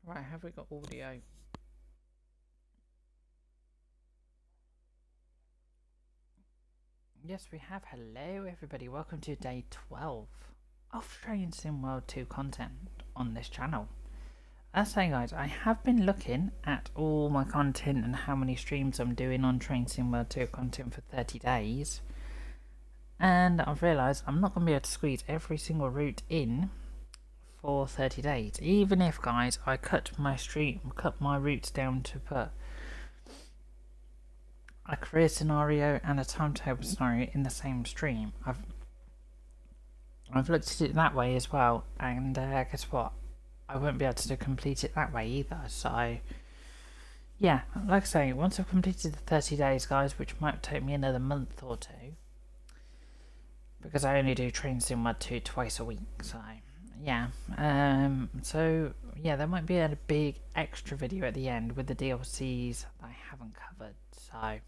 Right, have we got audio? Yes, we have. Hello, everybody. Welcome to day 12 of Train Sim World 2 content on this channel. As I say, guys, I have been looking at all my content and how many streams I'm doing on Train Sim World 2 content for 30 days. And I've realised I'm not going to be able to squeeze every single route in for 30 days. Even if, guys, I cut my routes down to put a career scenario and a timetable scenario in the same stream. I've looked at it that way as well, and guess what? I won't be able to complete it that way either. So, yeah, like I say, once I've completed the 30 days, guys, which might take me another month or two, because I only do Train Sim Mud 2 twice a week. So, yeah, yeah, there might be a big extra video at the end with the DLCs that I haven't covered. So,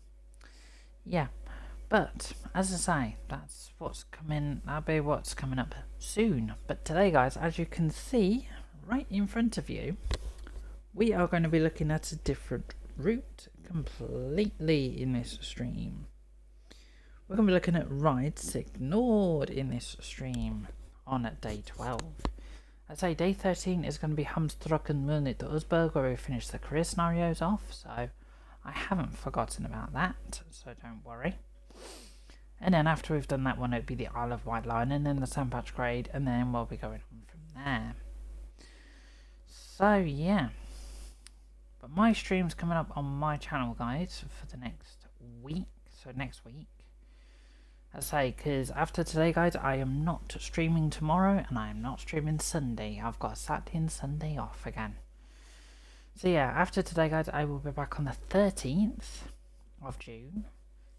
yeah, but as I say, that's what's coming. That'll be what's coming up soon. But today, guys, as you can see right in front of you, we are going to be looking at a different route completely in this stream. We're going to be looking at rides ignored in this stream on day 12. I say day 13 is going to be Hamstraken Munich to Usberg, where we finish the career scenarios off. So I haven't forgotten about that, so don't worry. And then after we've done that one, it'll be the Isle of White Line and then the Sandpatch grade, and then we'll be going on from there. So yeah, but my stream's coming up on my channel, guys, for the next week. So next week, I say, because after today, guys, I am not streaming tomorrow, and I am not streaming Sunday. I've got Saturday and Sunday off again. So yeah, after today, guys, I will be back on the 13th of June.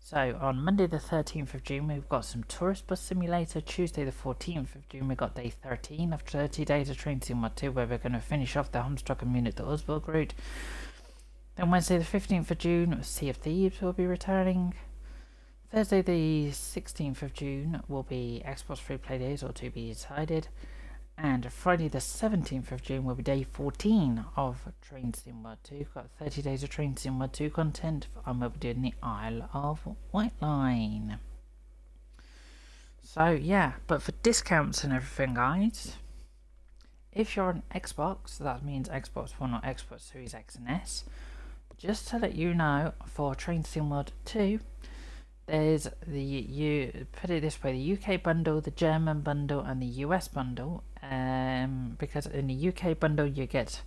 So on Monday the 13th of June, we've got some Tourist Bus Simulator. Tuesday the 14th of June, we've got day 13 of 30 days of Train Sim Mod 2, where we're going to finish off the Hamstraken Munich to Usburg route. Then Wednesday the 15th of June, Sea of Thieves will be returning. Thursday the 16th of June will be Xbox Free Play Days, or to be decided. And Friday the 17th of June will be day 14 of Train Sim World 2. We've got 30 days of Train Sim World 2 content, and we'll be doing the Isle of White Line. So yeah, but for discounts and everything, guys, if you're on Xbox, that means Xbox One or Xbox Series X and S, just to let you know, for Train Sim World 2, there's you put it this way, the UK bundle, the German bundle, and the US bundle. Because in the UK bundle you get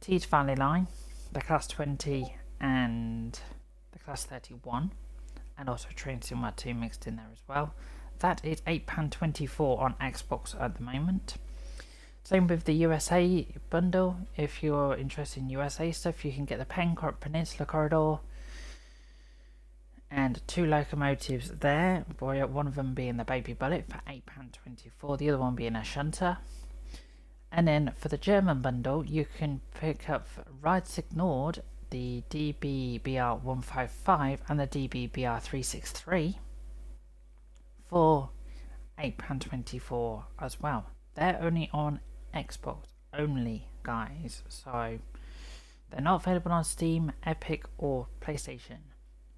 Tees Valley Line, the Class 20 and the Class 31, and also Train Sim World 2 mixed in there as well. That is £8.24 on Xbox at the moment. Same with the USA bundle. If you're interested in USA stuff, you can get the Peninsula Corridor and 2 locomotives there, one of them being the Baby Bullet for £8.24, the other one being a Shunter. And then for the German bundle, you can pick up Rides Ignored, the DBBR155 and the DBBR363 for £8.24 as well. They're only on Xbox only, guys, so they're not available on Steam, Epic or PlayStation.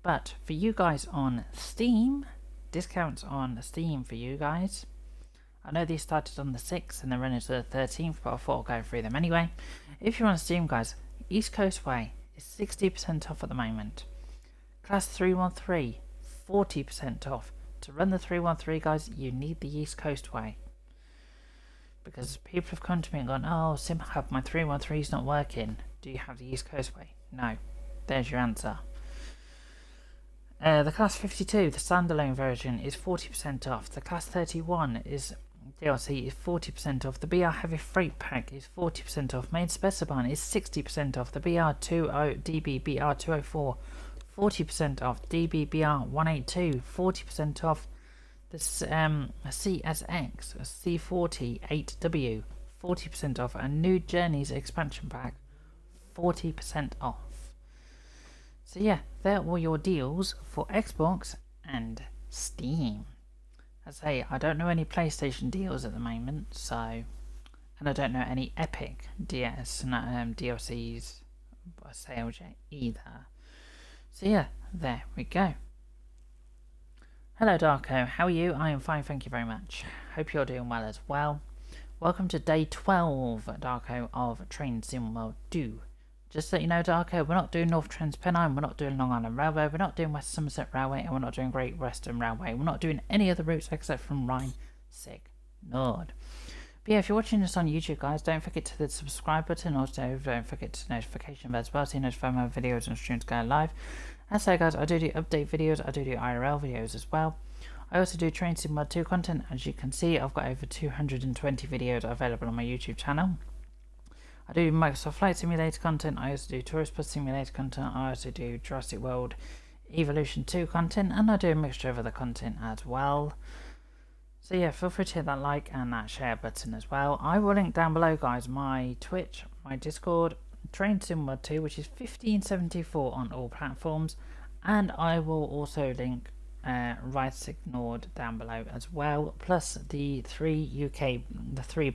But for you guys on Steam, discounts on Steam for you guys. I know these started on the 6th and they're running to the 13th, but I thought I'd go through them anyway. If you're on Steam, guys, East Coast Way is 60% off at the moment. Class 313, 40% off. To run the 313, guys, you need the East Coast Way. Because people have come to me and gone, oh, SimHub, my 313 is not working. Do you have the East Coast Way? No. There's your answer. The Class 52, the standalone version, is 40% off. The Class 31 is DLC is 40% off. The BR Heavy Freight Pack is 40% off. Main Specibine is 60% off. The BR20 DBBR204, 40% off. DBBR182, 40% off. The CSX C40 8W, 40% off. And New Journeys Expansion Pack, 40% off. So yeah, they're all your deals for Xbox and Steam. As I say, I don't know any PlayStation deals at the moment, so And I don't know any epic DLCs sales yet either. So yeah, there we go. Hello Darko, how are you? I am fine, thank you very much. Hope you're doing well as well. Welcome to day 12, Darko, of Train Sim World 2. Just so you know, Darko, we're not doing North Transpennine, we're not doing Long Island Railway, we're not doing West Somerset Railway, and we're not doing Great Western Railway. We're not doing any other routes except from Rhine, Sieg, Nord. But yeah, if you're watching this on YouTube, guys, don't forget to hit the subscribe button. Also, don't forget to notification bell as well, so you notify my videos and streams go live. And so, guys, I do update videos, I do IRL videos as well. I also do Train Sim Mod 2 content. As you can see, I've got over 220 videos available on my YouTube channel. I do Microsoft Flight Simulator content, I also do Tourist Bus Simulator content, I also do Jurassic World Evolution 2 content, and I do a mixture of other content as well. So yeah, feel free to hit that like and that share button as well. I will link down below, guys, my Twitch, my Discord, Train Sim Mod 2, which is 1574 on all platforms, and I will also link Right Ignored down below as well, plus the three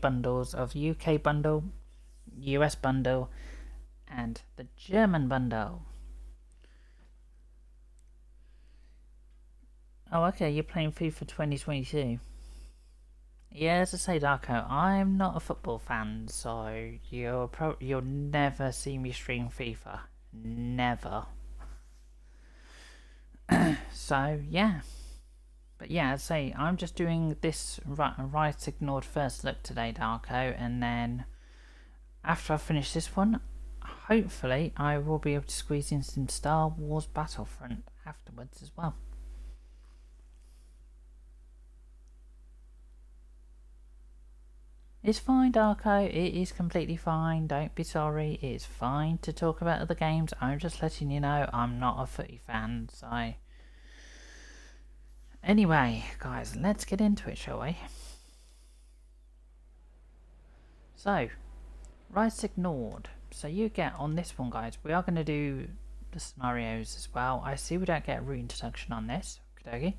bundles of UK bundle, US bundle, and the German bundle. Oh, okay, you're playing FIFA 2022. Yeah, as I say, Darko, I'm not a football fan, so you'll never see me stream FIFA. Never. So, yeah. But yeah, as I say, I'm just doing this Right Ignored first look today, Darko, and then after I finish this one, hopefully I will be able to squeeze in some Star Wars Battlefront afterwards as well. It's fine, Darko, it is completely fine, don't be sorry, it's fine to talk about other games. I'm just letting you know I'm not a footy fan, so... Anyway, guys, let's get into it, shall we? So, Right Ignored. So you get on this one, guys, we are going to do the scenarios as well. I see we don't get a route introduction on this. Okay.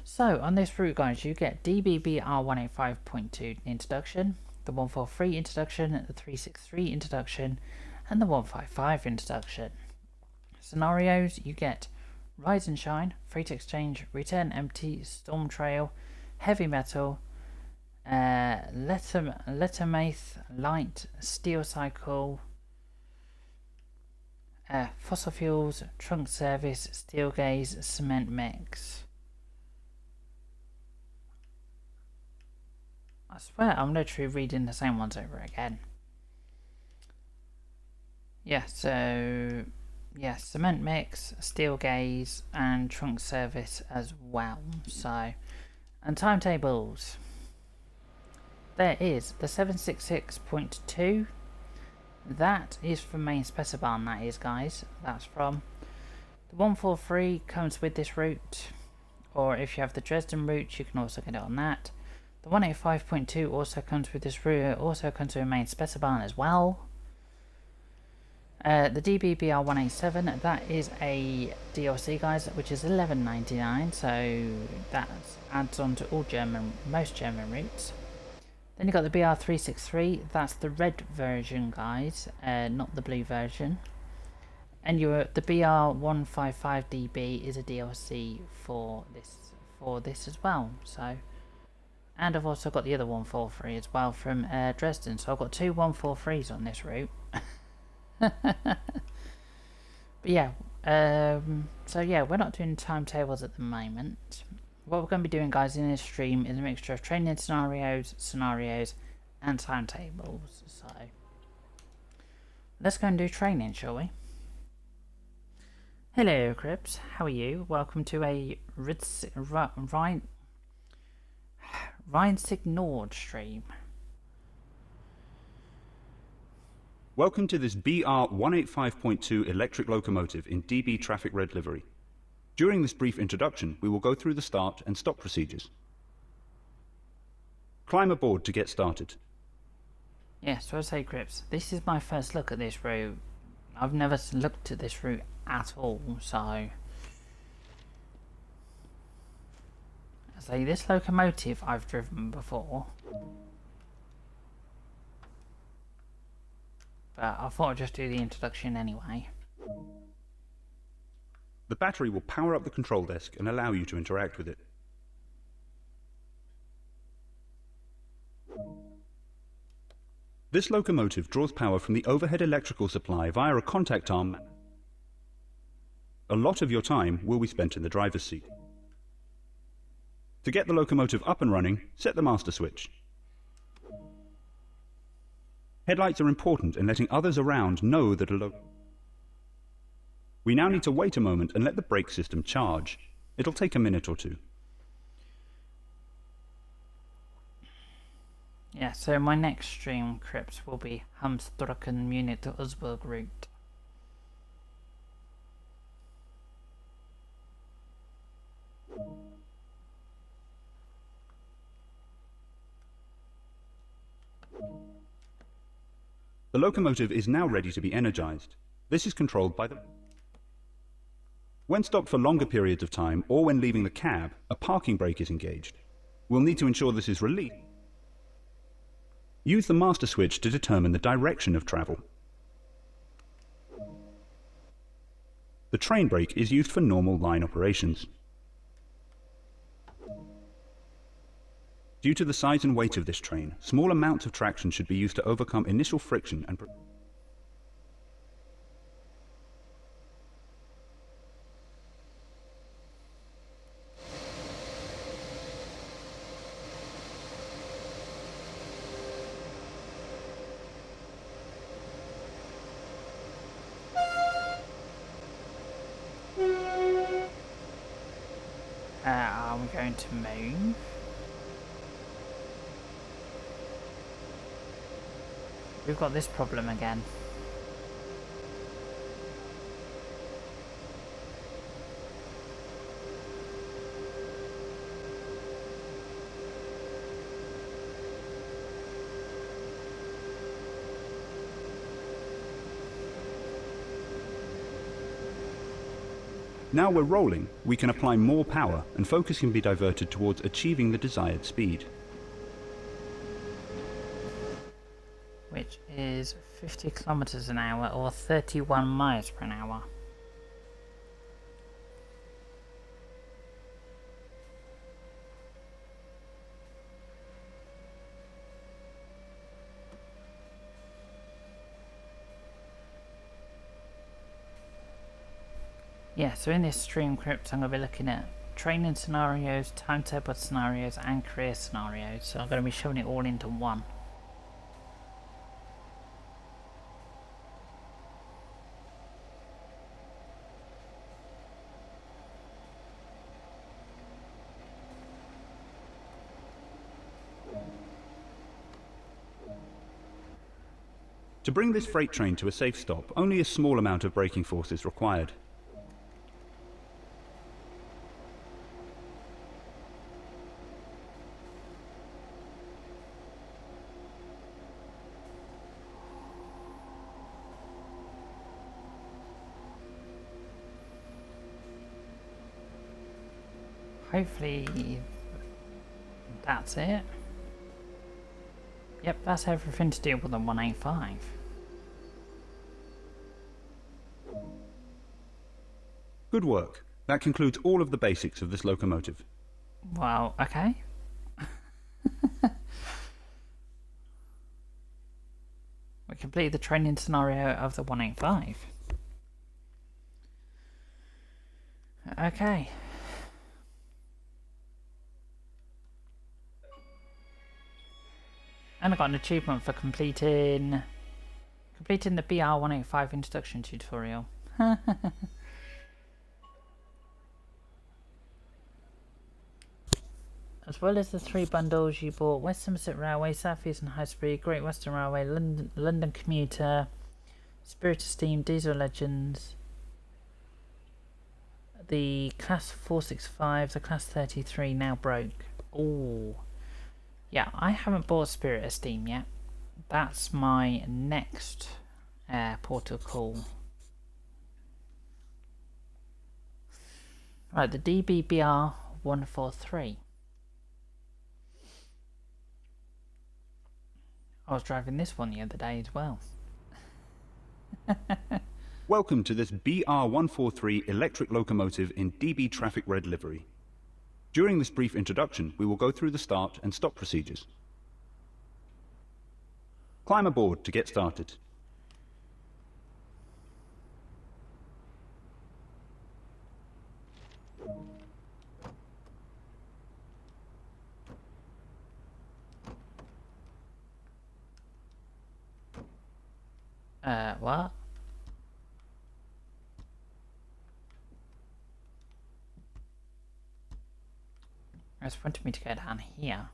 So on this route, guys, you get DBBR 185.2 introduction, the 143 introduction, the 363 introduction, and the 155 introduction. Scenarios, you get Rise and Shine, Freight Exchange, Return Empty, Storm Trail, Heavy Metal, Lettermaith, Light, Steel Cycle, Fossil Fuels, Trunk Service, Steel Gaze, Cement Mix. I swear I'm literally reading the same ones over again. Yeah, so... yeah, Cement Mix, Steel Gaze, and Trunk Service as well. So, and timetables. There is the 766.2. That is from main Specibarn, that is, guys. That's from. The 143 comes with this route. Or if you have the Dresden route, you can also get it on that. The 185.2 also comes with this route. It also comes with a main Specibarn as well. The DBBR 187, that is a DLC, guys, which is $11.99, so that adds on to all most German routes. Then you got the BR 363, that's the red version, guys, not the blue version. And the BR 155DB is a DLC for this as well. So, and I've also got the other 143 as well from Dresden. So I've got two 143s on this route. But yeah, so yeah, we're not doing timetables at the moment. What we're going to be doing, guys, in this stream is a mixture of training scenarios, and timetables. So let's go and do training, shall we? Hello, Crips. How are you? Welcome to a Rhine Ignored stream. Welcome to this BR 185.2 electric locomotive in DB Traffic Red livery. During this brief introduction, we will go through the start and stop procedures. Climb aboard to get started. Yes, so I say, Crips, this is my first look at this route. I've never looked at this route at all, so... I say, this locomotive I've driven before. but I thought I'd just do the introduction anyway. The battery will power up the control desk and allow you to interact with it. This locomotive draws power from the overhead electrical supply via a contact arm. A lot of your time will be spent in the driver's seat. To get the locomotive up and running, set the master switch. Headlights are important in letting others around know that we now need to wait a moment and let the brake system charge. It'll take a minute or two. Yeah, so my next stream crypts will be Hamstraken Munich to Usburg route. The locomotive is now ready to be energized. This is controlled by the... When stopped for longer periods of time or when leaving the cab, a parking brake is engaged. We'll need to ensure this is released. Use the master switch to determine the direction of travel. The train brake is used for normal line operations. Due to the size and weight of this train, small amounts of traction should be used to overcome initial friction and... Are we going to move? We've got this problem again. Now we're rolling, we can apply more power and focus can be diverted towards achieving the desired speed. Which is 50 kilometers an hour or 31 miles per hour. Yeah, so in this stream crypt I'm going to be looking at training scenarios, timetable scenarios and career scenarios. So I'm going to be showing it all into one. To bring this freight train to a safe stop, only a small amount of braking force is required. Hopefully that's it. Yep, that's everything to deal with the 185. Good work. That concludes all of the basics of this locomotive. Well, okay. We completed the training scenario of the 185. Okay. And I got an achievement for completing the BR185 introduction tutorial. As well as the 3 bundles you bought: West Somerset Railway, South Eastern High Speed, Great Western Railway, London Commuter, Spirit of Steam, Diesel Legends, the Class 465, the Class 33 now broke. Ooh. Yeah, I haven't bought Spirit of Steam yet. That's my next portal call. Right, the DBBR 143. I was driving this one the other day as well. Welcome to this BR143 electric locomotive in DB Traffic Red livery. During this brief introduction, we will go through the start and stop procedures. Climb aboard to get started. What? It's wanting me to go down here.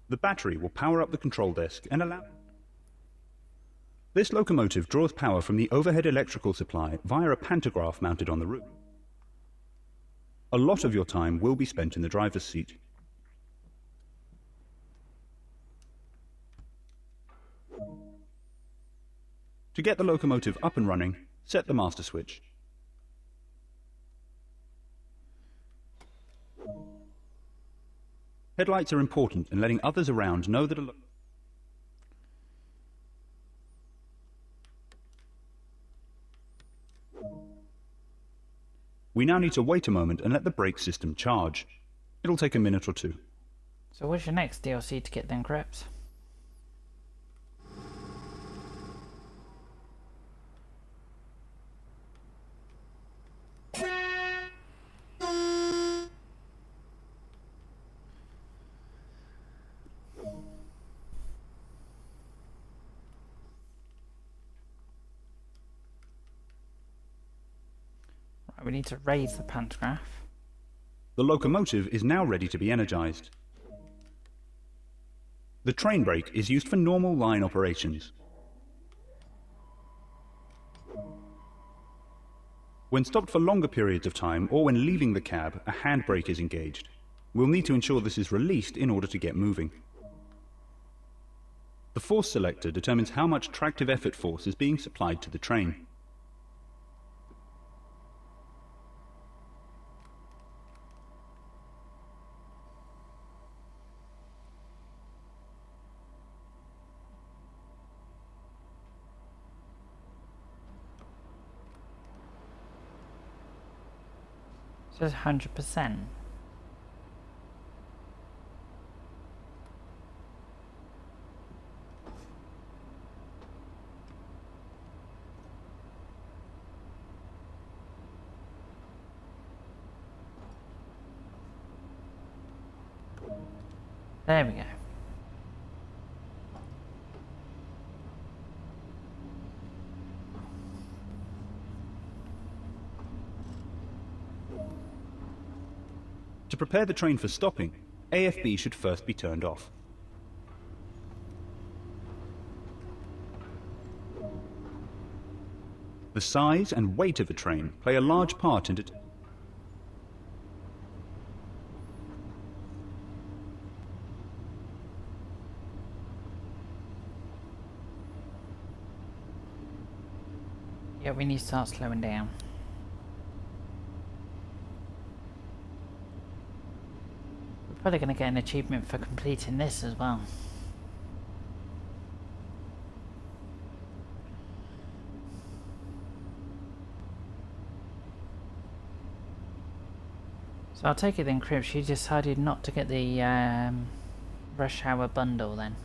The battery will power up the control desk and allow... This locomotive draws power from the overhead electrical supply via a pantograph mounted on the roof. A lot of your time will be spent in the driver's seat. To get the locomotive up and running, set the master switch. Headlights are important in letting others around know that We now need to wait a moment and let the brake system charge. It'll take a minute or two. So what's your next DLC to get them grips? We need to raise the pantograph. The locomotive is now ready to be energized. The train brake is used for normal line operations. When stopped for longer periods of time or when leaving the cab, a handbrake is engaged. We'll need to ensure this is released in order to get moving. The force selector determines how much tractive effort force is being supplied to the train. It says 100%. There we go. To prepare the train for stopping, AFB should first be turned off. The size and weight of a train play a large part in Yeah, we need to start slowing down. We're probably going to get an achievement for completing this as well. So I'll take it then, Cripps, you decided not to get the rush hour bundle then.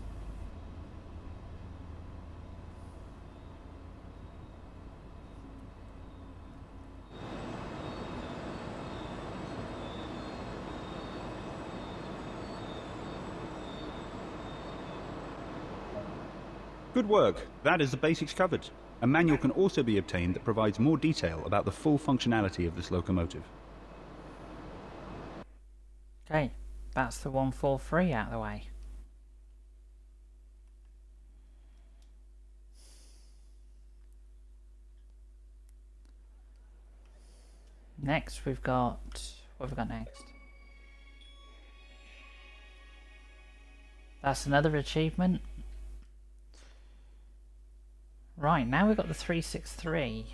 Good work. That is the basics covered. A manual can also be obtained that provides more detail about the full functionality of this locomotive. Okay, that's the 143 out of the way. Next we've got... what have we got next? That's another achievement. Right, now we've got the 363,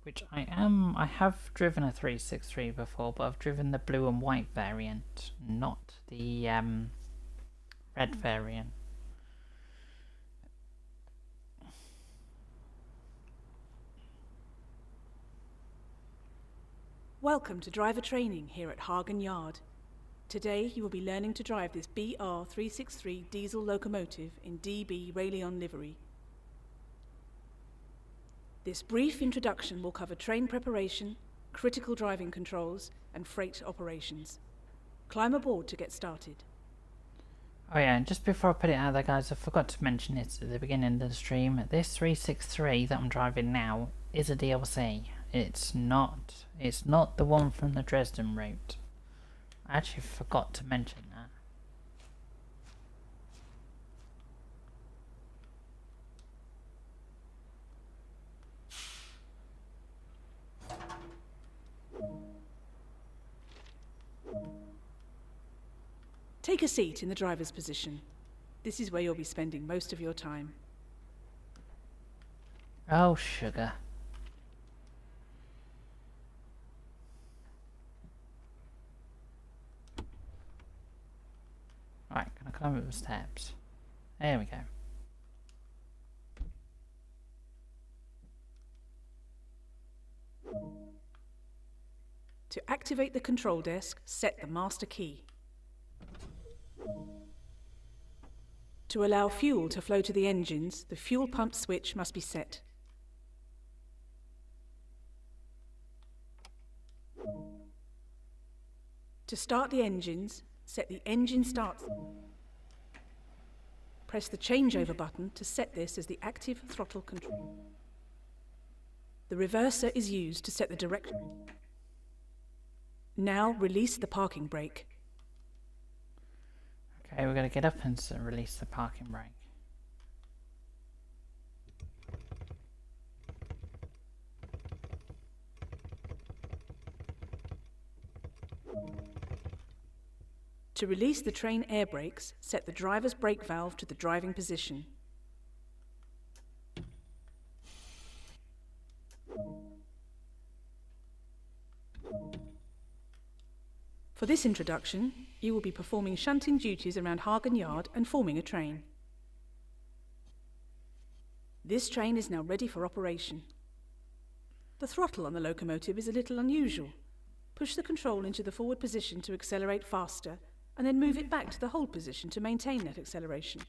which I have driven a 363 before, but I've driven the blue and white variant, not the red variant. Welcome to driver training here at Hagen Yard. Today you will be learning to drive this BR363 diesel locomotive in DB Railion livery. This brief introduction will cover train preparation, critical driving controls and freight operations. Climb aboard to get started. Oh yeah, and just before I put it out there guys, I forgot to mention it at the beginning of the stream. This 363 that I'm driving now is a DLC. It's not the one from the Dresden route. I actually forgot to mention that. Take a seat in the driver's position. This is where you'll be spending most of your time. Oh sugar. Right, can I climb up the steps? There we go. To activate the control desk, set the master key. To allow fuel to flow to the engines, the fuel pump switch must be set. To start the engines, set the engine start. Press the changeover button to set this as the active throttle control. The reverser is used to set the direction. Now release the parking brake. Okay, we're going to get up and release the parking brake. To release the train air brakes, set the driver's brake valve to the driving position. For this introduction, you will be performing shunting duties around Hagen Yard and forming a train. This train is now ready for operation. The throttle on the locomotive is a little unusual. Push the control into the forward position to accelerate faster, and then move it back to the hold position to maintain that acceleration.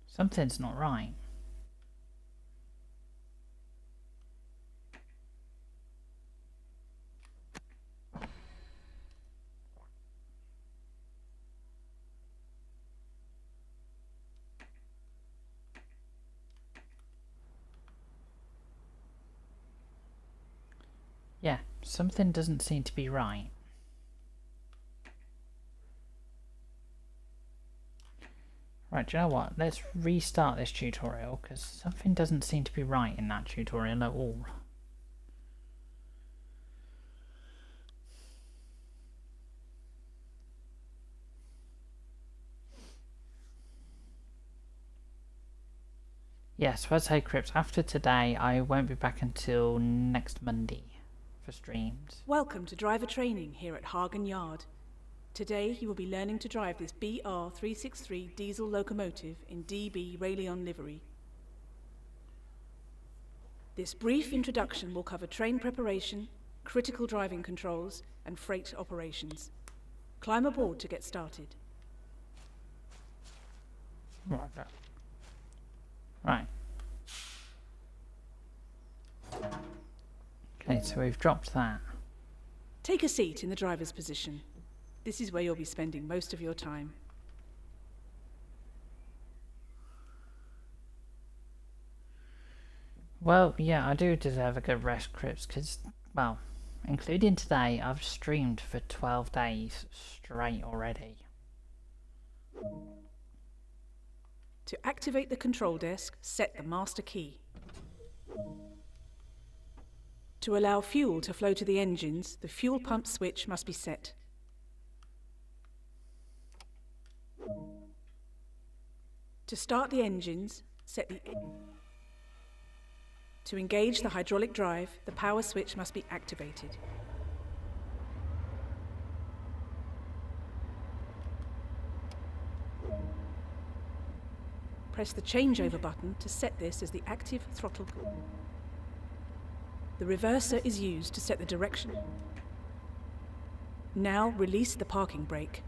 Something's not right. Yeah, something doesn't seem to be right. Right, do you know what? Let's restart this tutorial, because something doesn't seem to be right in that tutorial at all. Yes, so as I say, Crips, after today I won't be back until next Monday for streams. Welcome to driver training here at Hagen Yard. Today you will be learning to drive this BR363 diesel locomotive in DB Railion livery. This brief introduction will cover train preparation, critical driving controls and freight operations. Climb aboard to get started. Right. Okay, so we've dropped that. Take a seat in the driver's position. This is where you'll be spending most of your time. Well, yeah, I do deserve a good rest, Crips, because, well, including today, I've streamed for 12 days straight already. To activate the control desk, set the master key. To allow fuel to flow to the engines, the fuel pump switch must be set. To start the engines, set the... To engage the hydraulic drive, the power switch must be activated. press the changeover button to set this as the active throttle. The reverser is used to set the direction. Now release the parking brake.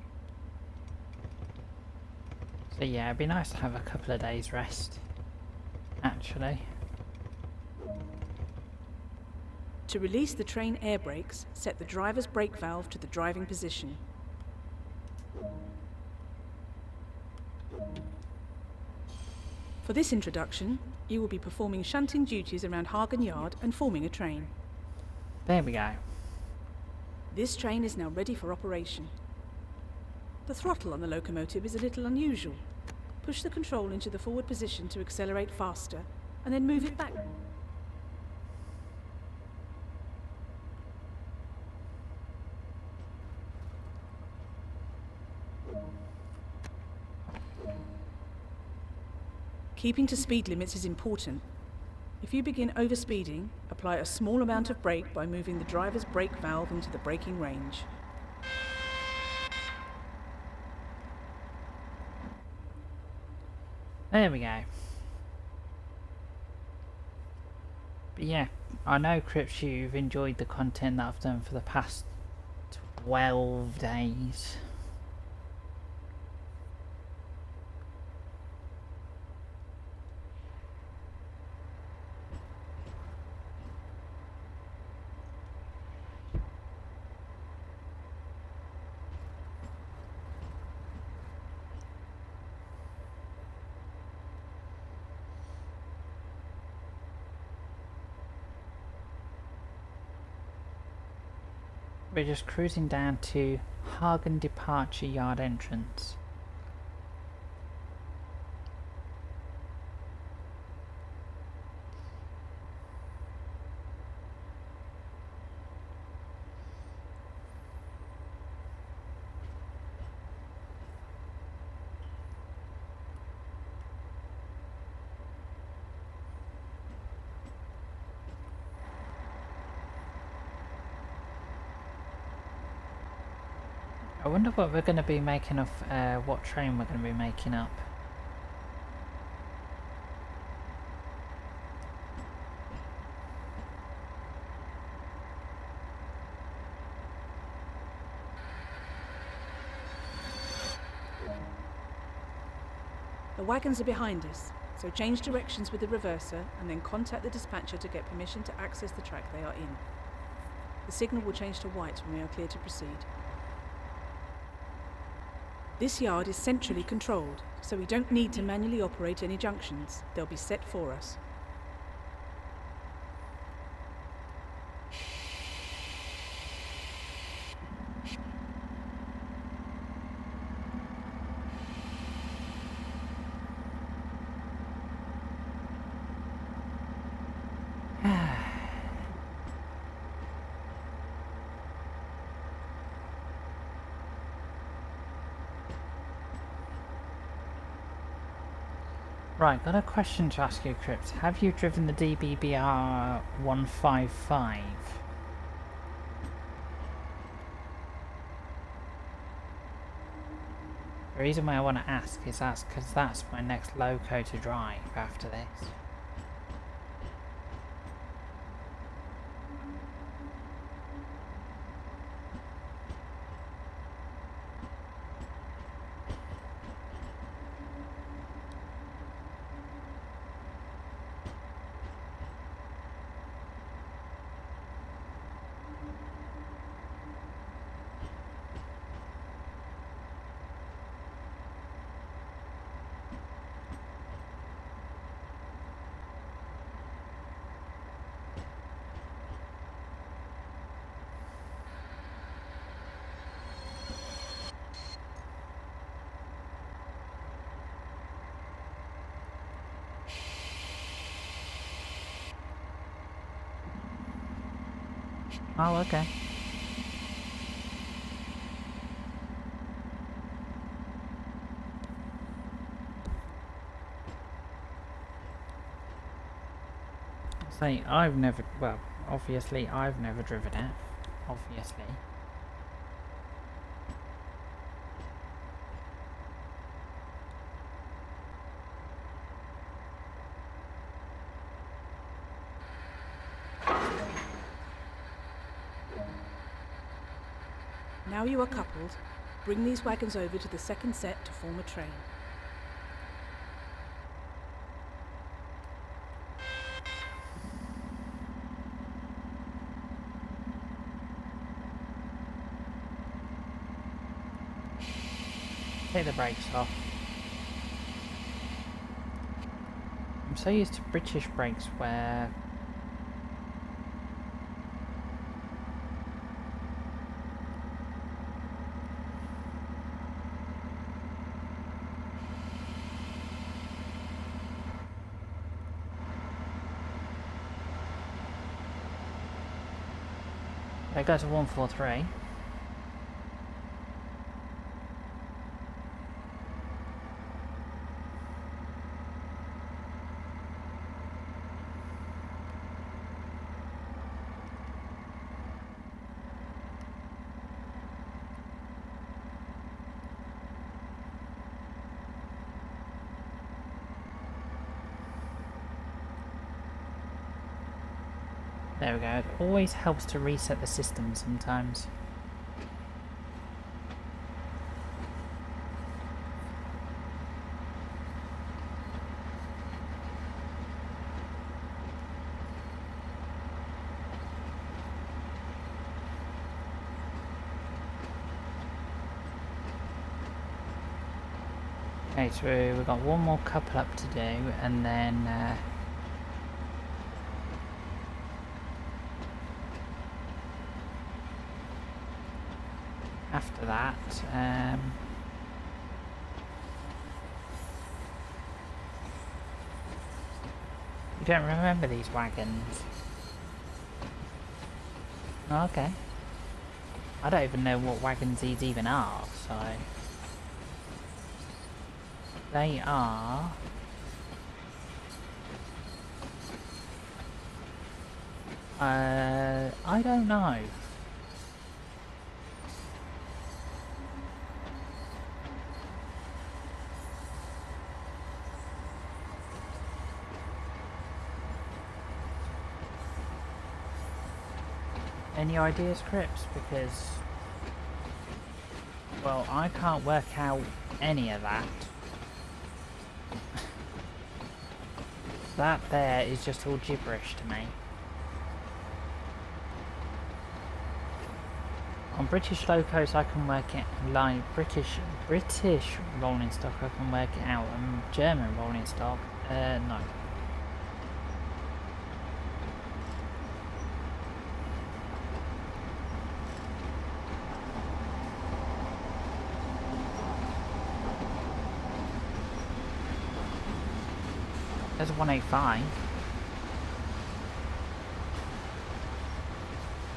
So yeah, it'd be nice to have a couple of days rest, actually. To release the train air brakes, set the driver's brake valve to the driving position. For this introduction, you will be performing shunting duties around Hagen Yard and forming a train. There we go. This train is now ready for operation. The throttle on the locomotive is a little unusual. Push the control into the forward position to accelerate faster, and then move it back. Keeping to speed limits is important. If you begin overspeeding, apply a small amount of brake by moving the driver's brake valve into the braking range. There we go. But yeah, I know, Crips, you've enjoyed the content that I've done for the past 12 days. We're just cruising down to Hagen Departure Yard entrance. I wonder what we're going to be making of, what train we're going to be making up. The wagons are behind us, so change directions with the reverser and then contact the dispatcher to get permission to access the track they are in. The signal will change to white when we are clear to proceed. This yard is centrally controlled, so we don't need to manually operate any junctions. They'll be set for us. Right, got a question to ask you, Crips. Have you driven the DBBR 155? The reason why I want to ask is because that's my next loco to drive after this. Oh, okay. Say, I've never, well, obviously I've never driven it, obviously. Now you are coupled, bring these wagons over to the second set to form a train. Take the brakes off. I'm so used to British brakes where there goes a 143. There we go. It always helps to reset the system sometimes. Okay, so we've got one more couple up to do, and then after that, you don't remember these wagons? Oh, okay. I don't even know what wagons these even are, so... They are... I don't know. Any ideas, Crips? Because, well, I can't work out any of that. That there is just all gibberish to me. On British locos I can work it, like British rolling stock I can work it out, and German rolling stock, no. There's a 185.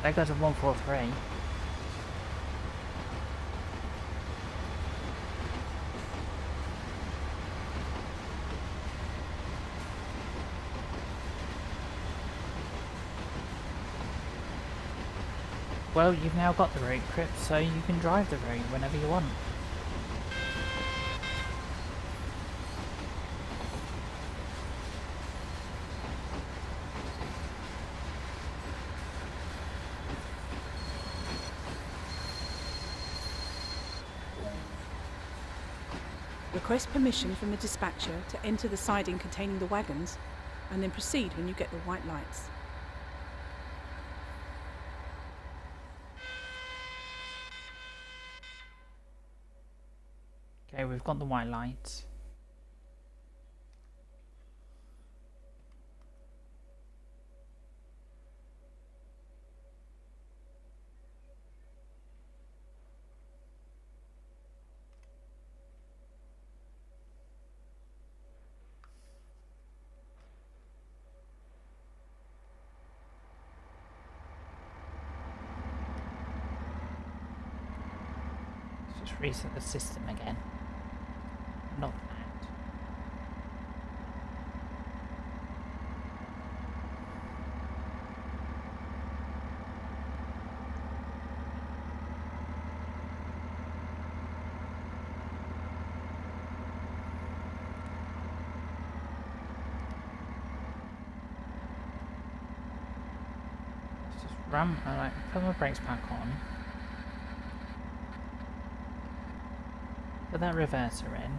There goes a 143. Well, you've now got the route, Crip, so you can drive the route whenever you want. Request permission from the dispatcher to enter the siding containing the wagons, and then proceed when you get the white lights. Okay, we've got the white lights. Let's just reset the system again. Not that. Let's just put my brakes back on. Put that reverser in.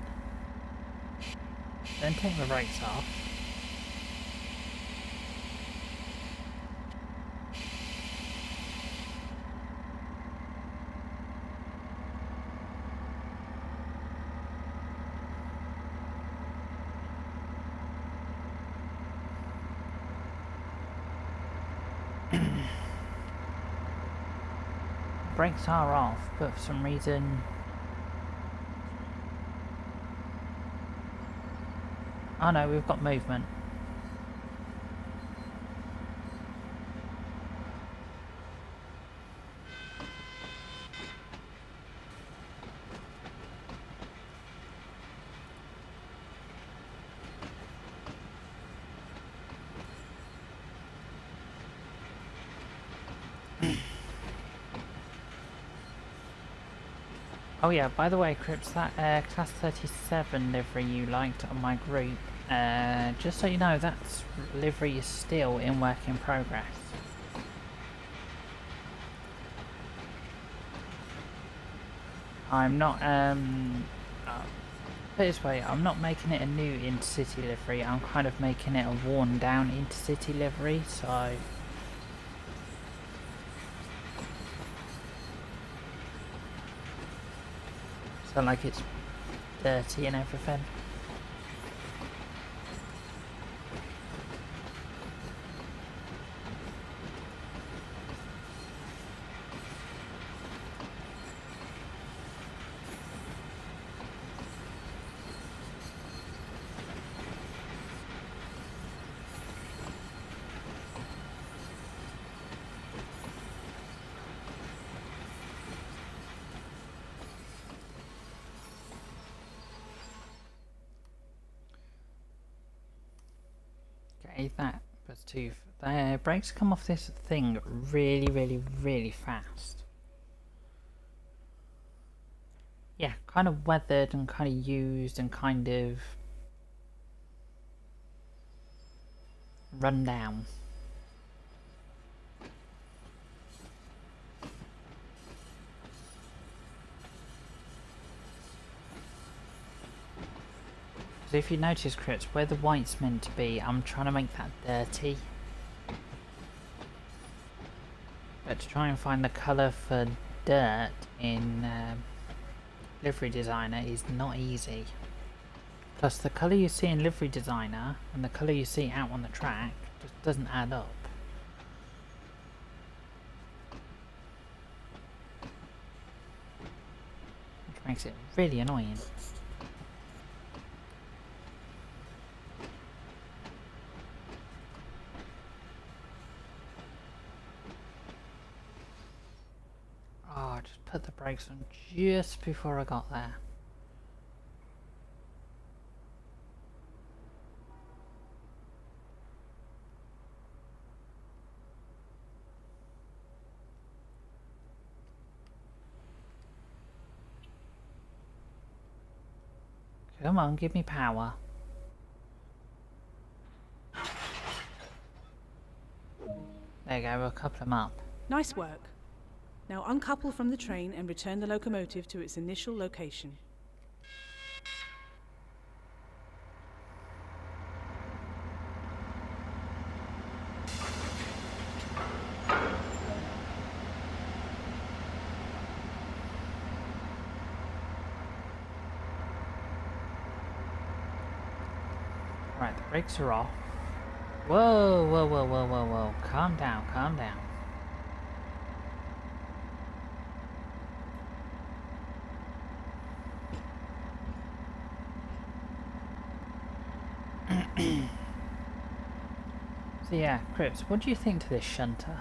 Then take the brakes off. Brakes are off, but for some reason... Oh no, we've got movement. Oh yeah, by the way, Crips, that Class 37 livery you liked on my group, just so you know, that livery is still in work in progress. I'm not, put it this way, I'm not making it a new intercity livery, I'm kind of making it a worn down intercity livery, so... So like it's dirty and everything. Okay, that was too... The brakes come off this thing really fast. Yeah, kind of weathered and kind of used and kind of run down. So if you notice, Crips, where the white's meant to be, I'm trying to make that dirty. But to try and find the colour for dirt in Livery Designer is not easy. Plus the colour you see in Livery Designer and the colour you see out on the track just doesn't add up. Which makes it really annoying. Oh, I just put the brakes on just before I got there. Come on, give me power. There you go, we'll couple them up. Nice work. Now uncouple from the train and return the locomotive to its initial location. Right, the brakes are off. Whoa, whoa, whoa, whoa, whoa, whoa. Calm down, calm down. So yeah, Crips, what do you think to this shunter?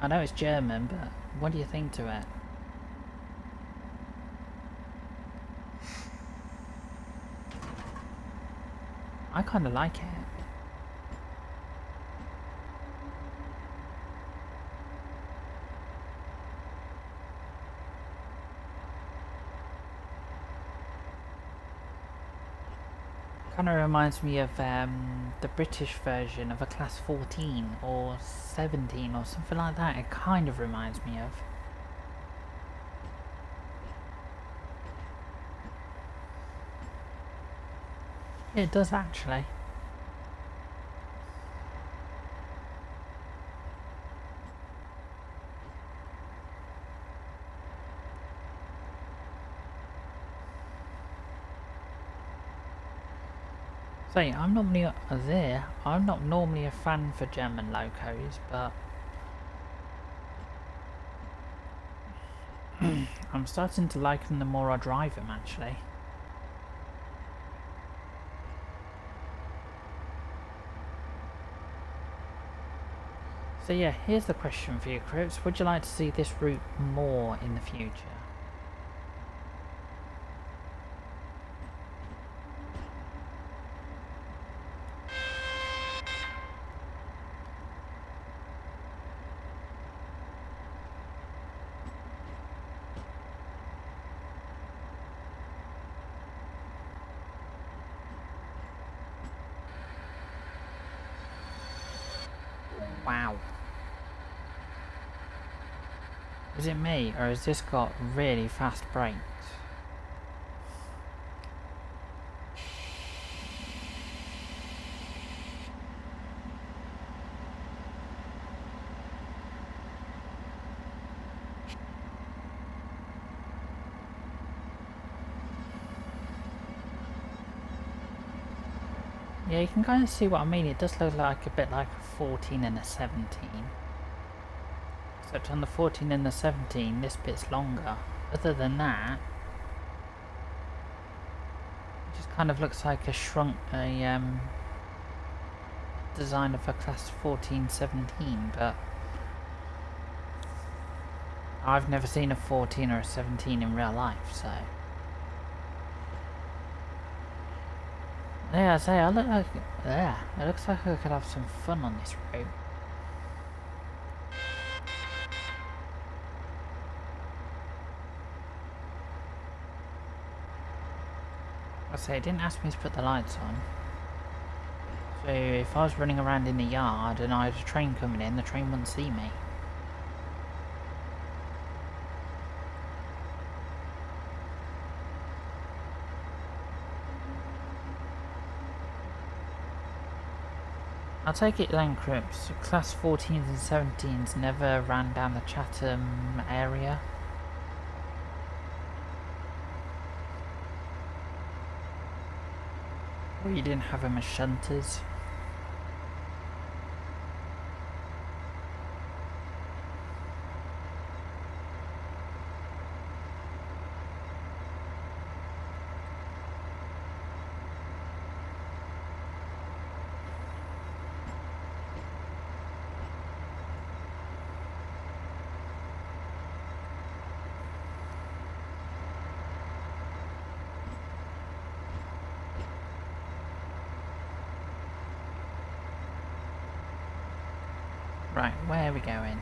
I know it's German, but what do you think to it? I kind of like it. Kind of reminds me of the British version of a Class 14 or 17 or something like that. It kind of reminds me of. It does actually. So I'm not normally a fan for German locos, but I'm starting to like them the more I drive them actually. So yeah, here's the question for you, Crips. Would you like to see this route more in the future? Wow. Is it me, or has this got really fast brakes? Yeah, you can kind of see what I mean. It does look like a bit like a 14 and a 17. Except on the 14 and the 17, this bit's longer. Other than that, it just kind of looks like a design of a class 14-17, but I've never seen a 14 or a 17 in real life, so... Yeah, I say, it looks like I could have some fun on this route. I say, it didn't ask me to put the lights on. So if I was running around in the yard and I had a train coming in, the train wouldn't see me. I'll take it then, Crips. Class 14s and 17s never ran down the Chatham area. Or you didn't have them as shunters. Right, where are we going?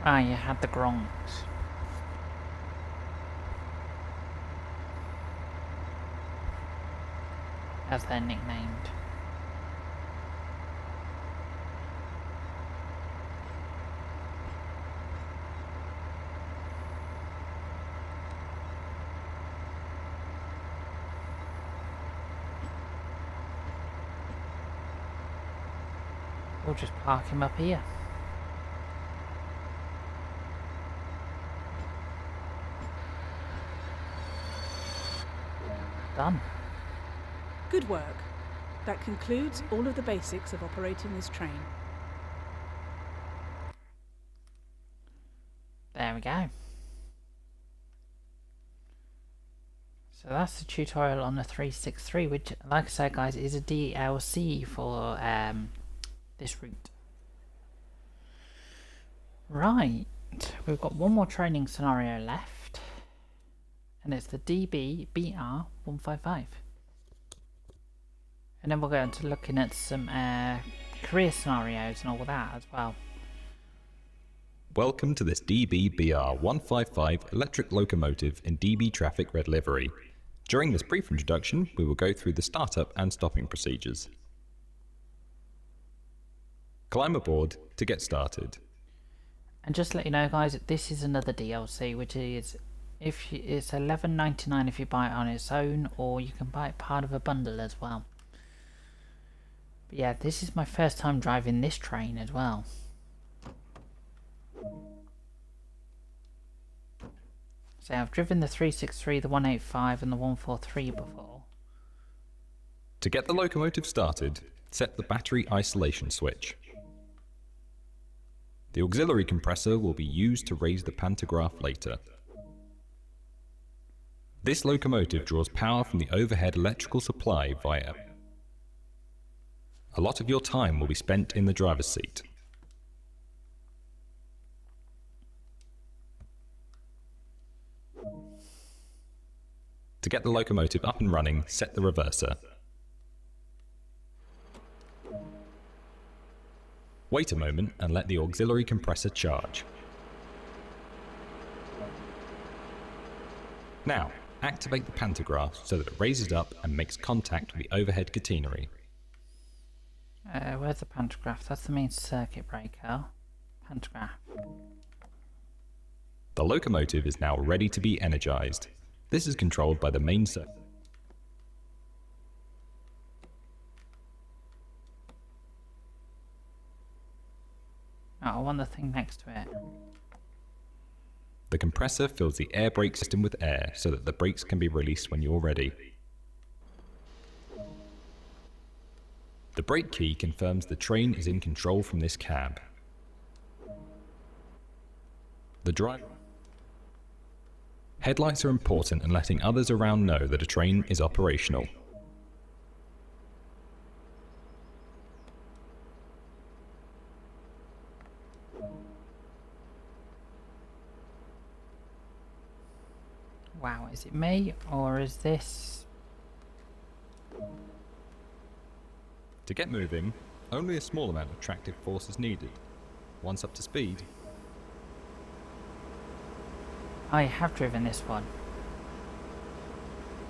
Ah, you had the Gronks. As they're nicknamed. We'll just park him up here. Done. Good work. That concludes all of the basics of operating this train. There we go. So that's the tutorial on the 363, which, like I said guys, is a DLC for this route. Right, we've got one more training scenario left, and it's the DB-BR-155. And then we'll go into looking at some career scenarios and all that as well. Welcome to this DB-BR-155 electric locomotive in DB Traffic Red Livery. During this brief introduction, we will go through the startup and stopping procedures. Climb aboard to get started. And just to let you know, guys, this is another DLC, which is it's $11.99 if you buy it on its own, or you can buy it part of a bundle as well. But yeah, this is my first time driving this train as well. So I've driven the 363, the 185 and the 143 before. To get the locomotive started, set the battery isolation switch. The auxiliary compressor will be used to raise the pantograph later. This locomotive draws power from the overhead electrical supply via. A lot of your time will be spent in the driver's seat. To get the locomotive up and running, set the reverser. Wait a moment and let the auxiliary compressor charge. Now, activate the pantograph so that it raises up and makes contact with the overhead catenary. Where's the pantograph? That's the main circuit breaker. Pantograph. The locomotive is now ready to be energized. This is controlled by the main circuit. Oh, I want the thing next to it. The compressor fills the air brake system with air so that the brakes can be released when you're ready. The brake key confirms the train is in control from this cab. The driver. Headlights are important in letting others around know that a train is operational. Wow, is it me or is this... To get moving, only a small amount of tractive force is needed. Once up to speed, I have driven this one.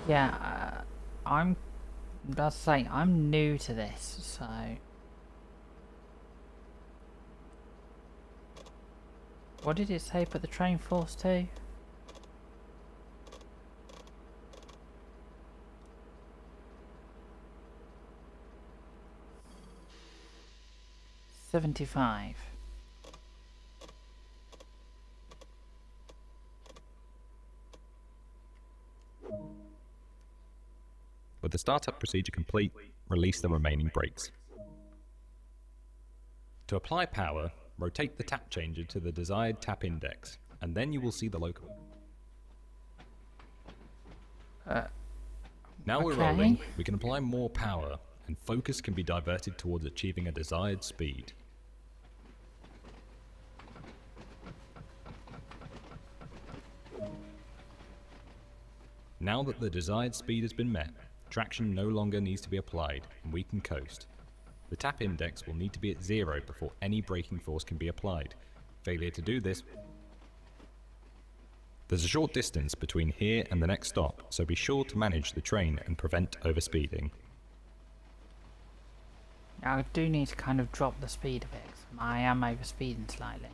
Yeah, I'm about to say, I'm new to this, so... What did it say put the train force to? $75. with the startup procedure complete, release the remaining brakes. To apply power, rotate the tap changer to the desired tap index, and then you will see the locomotive. Now we're rolling, we can apply more power, and focus can be diverted towards achieving a desired speed. Now that the desired speed has been met, traction no longer needs to be applied, and we can coast. The tap index will need to be at 0 before any braking force can be applied. Failure to do this. There's a short distance between here and the next stop, so be sure to manage the train and prevent overspeeding. I do need to kind of drop the speed a bit, 'cause I am overspeeding slightly.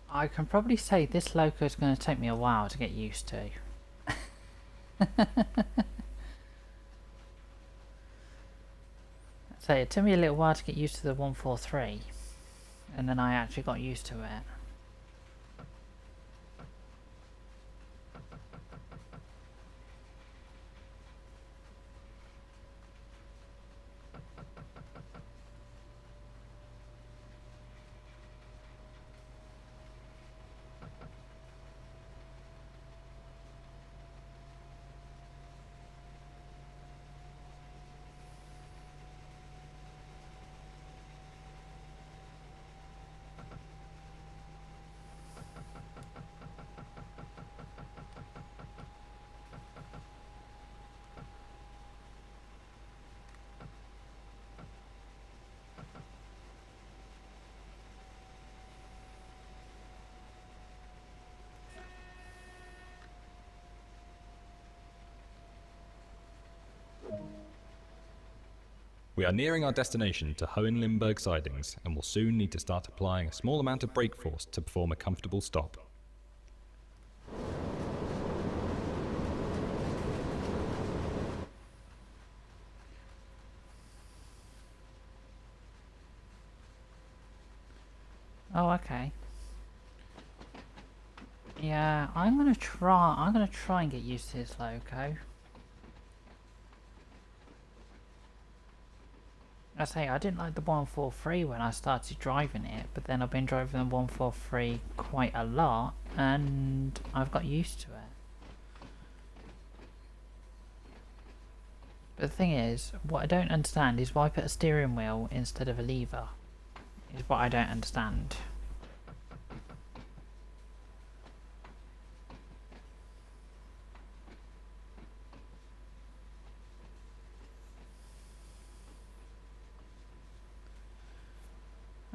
I can probably say this loco is going to take me a while to get used to. So it took me a little while to get used to the 143, and then I actually got used to it. We are nearing our destination to Hohenlimberg sidings and will soon need to start applying a small amount of brake force to perform a comfortable stop. Oh, okay. Yeah, I'm gonna try and get used to this loco. I say, I didn't like the 143 when I started driving it, but then I've been driving the 143 quite a lot, and I've got used to it. But the thing is, what I don't understand is why I put a steering wheel instead of a lever. Is what I don't understand.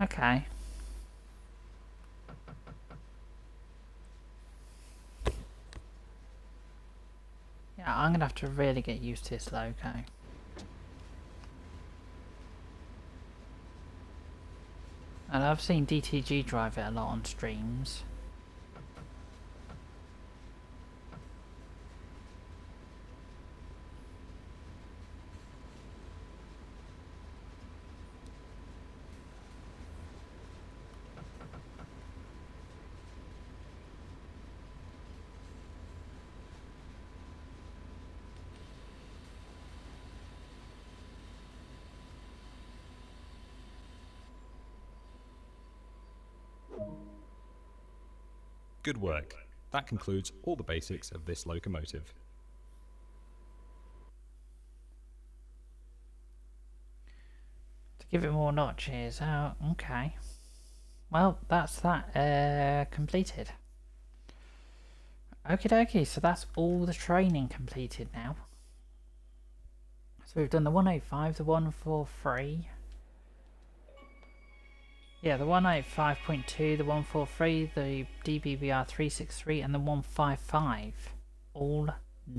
Okay. Yeah, I'm gonna have to really get used to this loco. And I've seen DTG drive it a lot on streams. Good work. That concludes all the basics of this locomotive. To give it more notches. Oh, okay. Well, that's that completed. Okie dokie, so that's all the training completed now. So we've done the 185, the 143. Yeah, the 185.2, the 143, the DBBR 363, and the 155. All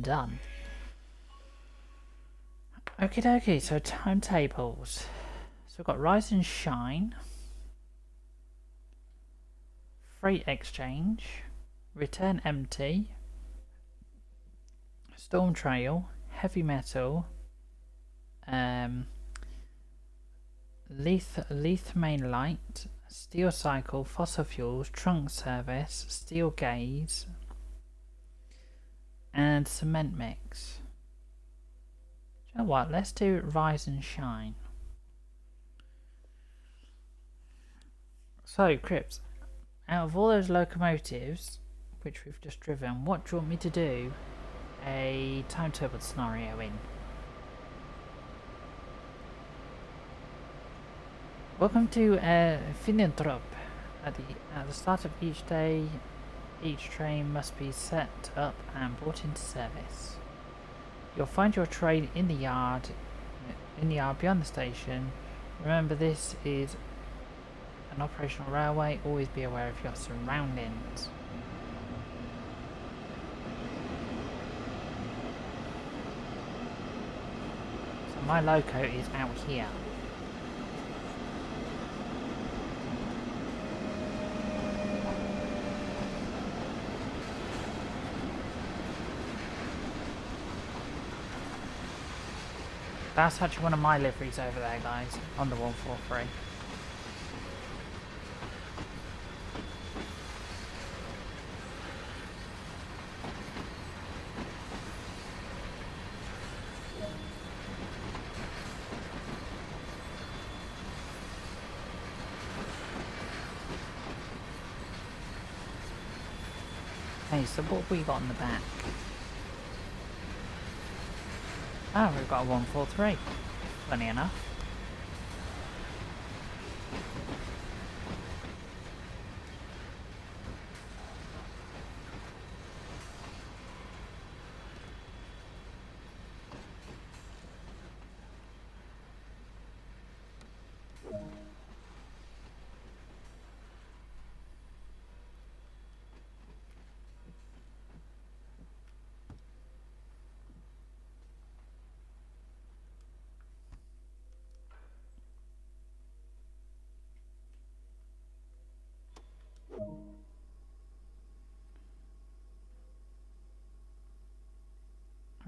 done. Okie dokie, so timetables. So we've got Rise and Shine, Freight Exchange, Return Empty, Storm Trail, Heavy Metal, Leith Main Light, Steel Cycle, Fossil Fuels, Trunk Service, Steel Gaze, and Cement Mix. Do you know what? Let's do Rise and Shine. So, Crips, out of all those locomotives which we've just driven, what do you want me to do a timetable scenario in? Welcome to Finnentrop. At the start of each day, each train must be set up and brought into service. You'll find your train in the yard beyond the station. Remember, this is an operational railway. Always be aware of your surroundings. So my loco is out here. That's actually one of my liveries over there, guys, on the 143. Okay, so what have we got in the back? Oh, we've got a 143. Funny enough.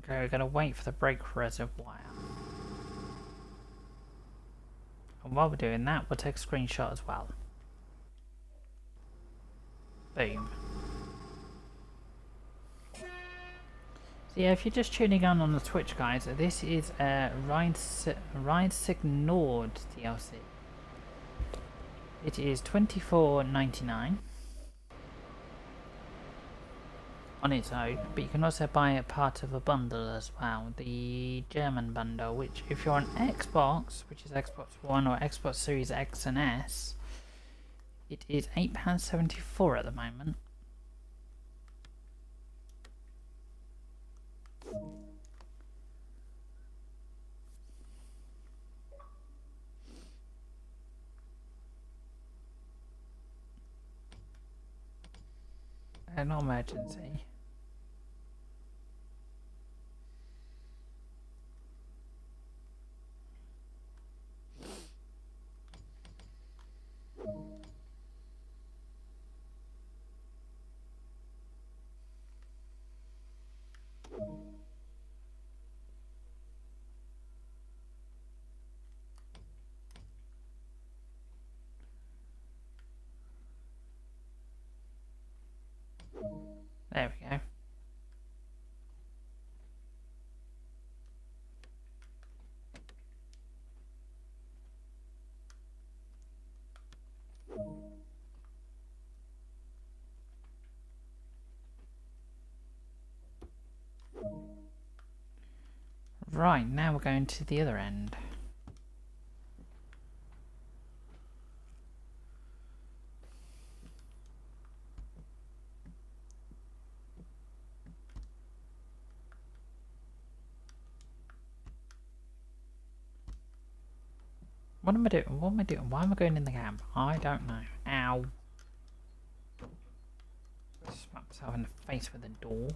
Okay, we're going to wait for the brake reservoir. And while we're doing that, we'll take a screenshot as well. Boom. So yeah, if you're just tuning in on the Twitch, guys, this is Ride Signored DLC. It is $24.99 on its own, but you can also buy it part of a bundle as well, the German bundle, which if you're on Xbox, which is Xbox One or Xbox Series X and S, it is £8.74 at the moment. No emergency. There we go. Right, now we're going to the other end. What am I doing? What am I doing? Why am I going in the camp? I don't know. Ow. Smack myself in the face with a door.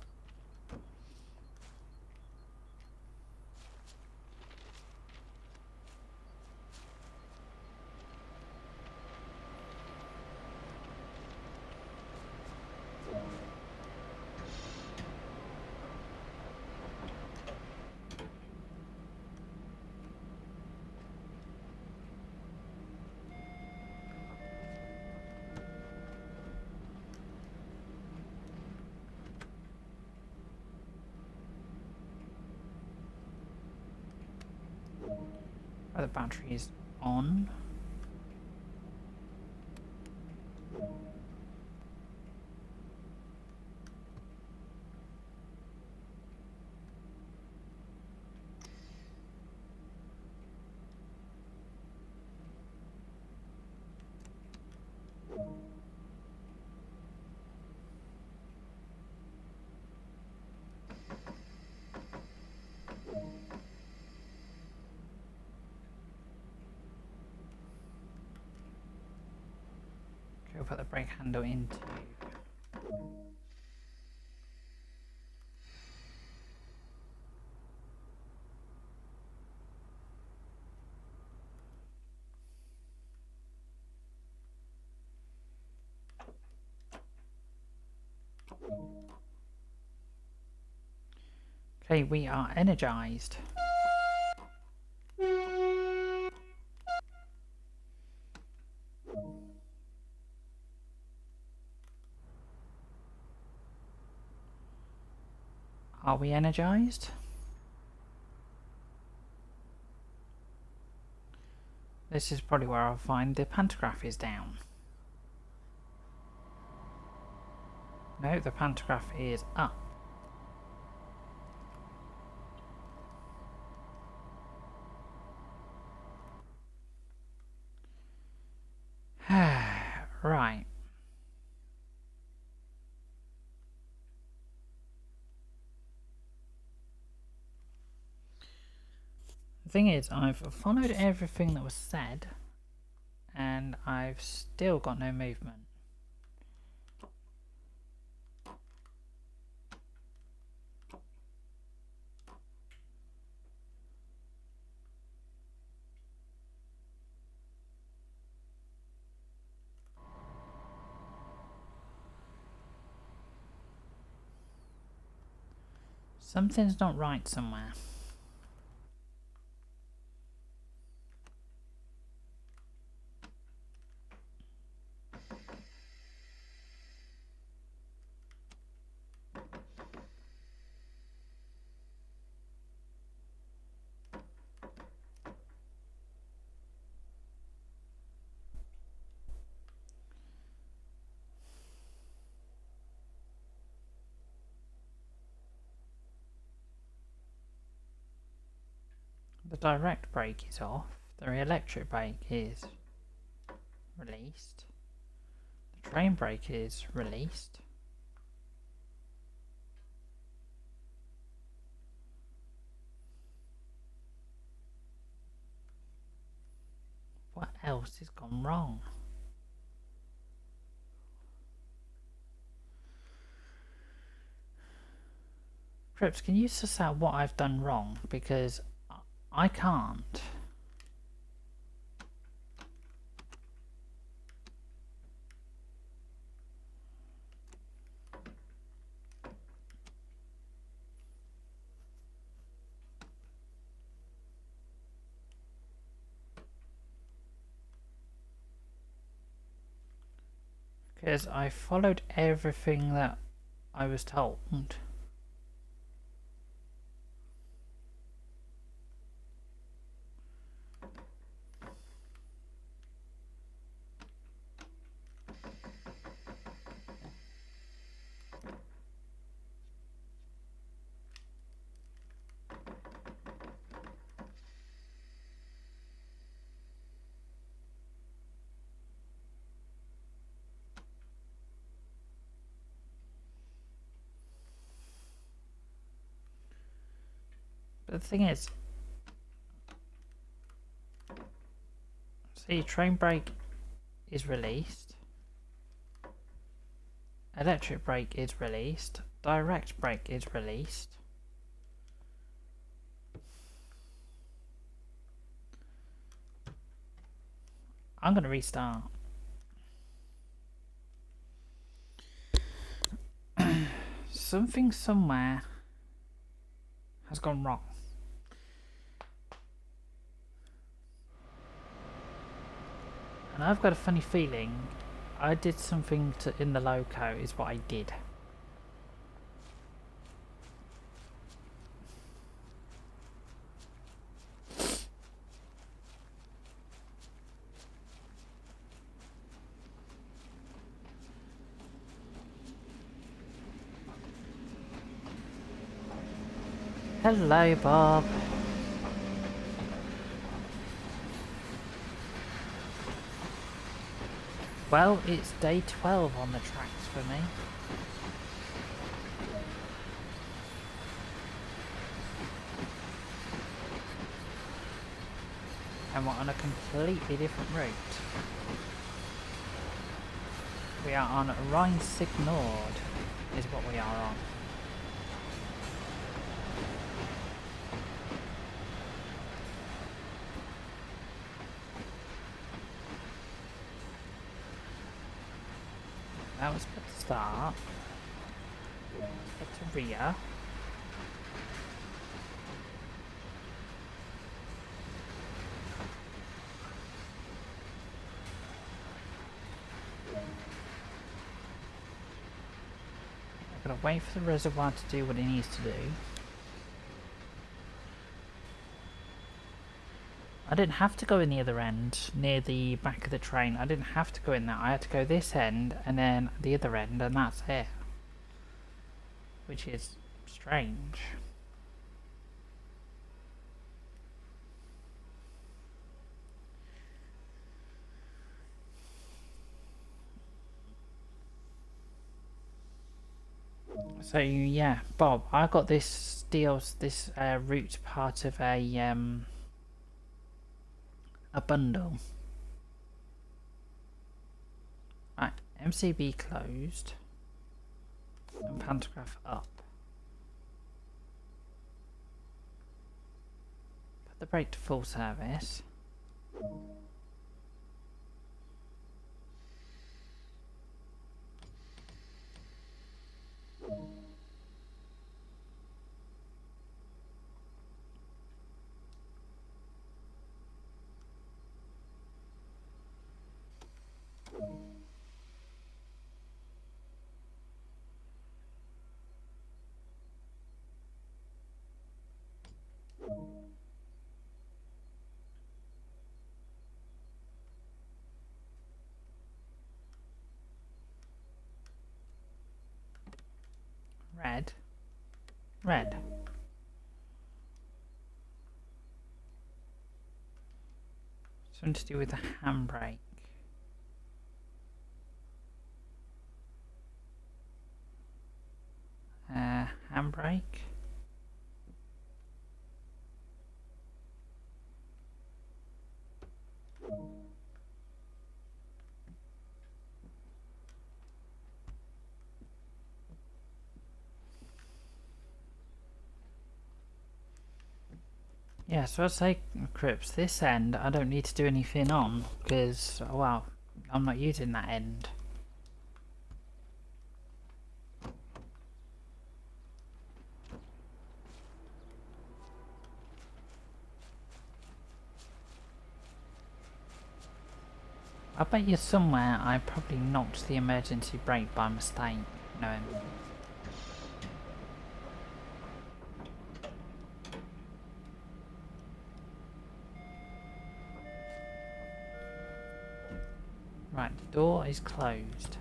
Oh, the battery is on. We'll put the brake handle into. Okay, we are energized. Are we energized? This is probably where I'll find the pantograph is down. No, the pantograph is up. Right. The thing is, I've followed everything that was said, and I've still got no movement. Something's not right somewhere. The direct brake is off. The electric brake is released. The train brake is released. What else has gone wrong? Crips, can you suss out what I've done wrong? Because I can't. Because I followed everything that I was told. But the thing is, see, train brake is released, electric brake is released, direct brake is released. I'm going to restart. Something somewhere has gone wrong. And I've got a funny feeling I did something in the loco is what I did. Hello, Bob. Well, it's day 12 on the tracks for me. And we're on a completely different route. We are on Rhein-Sieg Nord, is what we are on. That was good to start. Let's get to rear. I've got to wait for the reservoir to do what it needs to do. I didn't have to go in the other end, near the back of the train. I didn't have to go in there. I had to go this end, and then the other end, and that's it. Which is strange. So yeah, Bob, I got this route part of a bundle. Right, MCB closed and pantograph up. Put the brake to full service. Red. Red. Something to do with the handbrake. Handbrake. Yeah, so I'd say, Crips, this end I don't need to do anything on, because, well, I'm not using that end. I bet you somewhere I probably knocked the emergency brake by mistake, knowing. Right, the door is closed.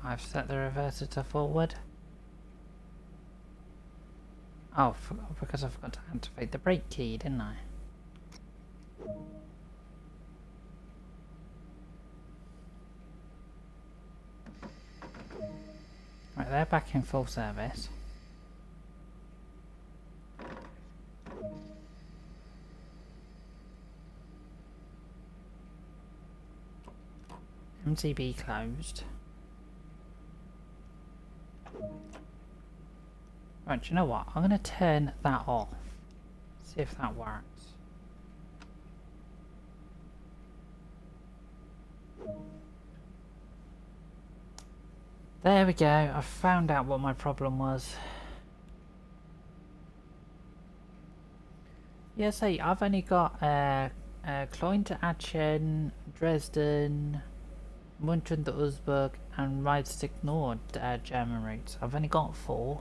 I've set the reverser to forward. Oh, because I forgot to activate the brake key, didn't I? Right, they're back in full service. MTB closed. Right, do you know what? I'm going to turn that off. See if that works. There we go. I found out what my problem was. Yeah, see, I've only got Cloyne to Aachen, Dresden, Munchen to Augsburg, and Reichstag Nord German routes. I've only got 4.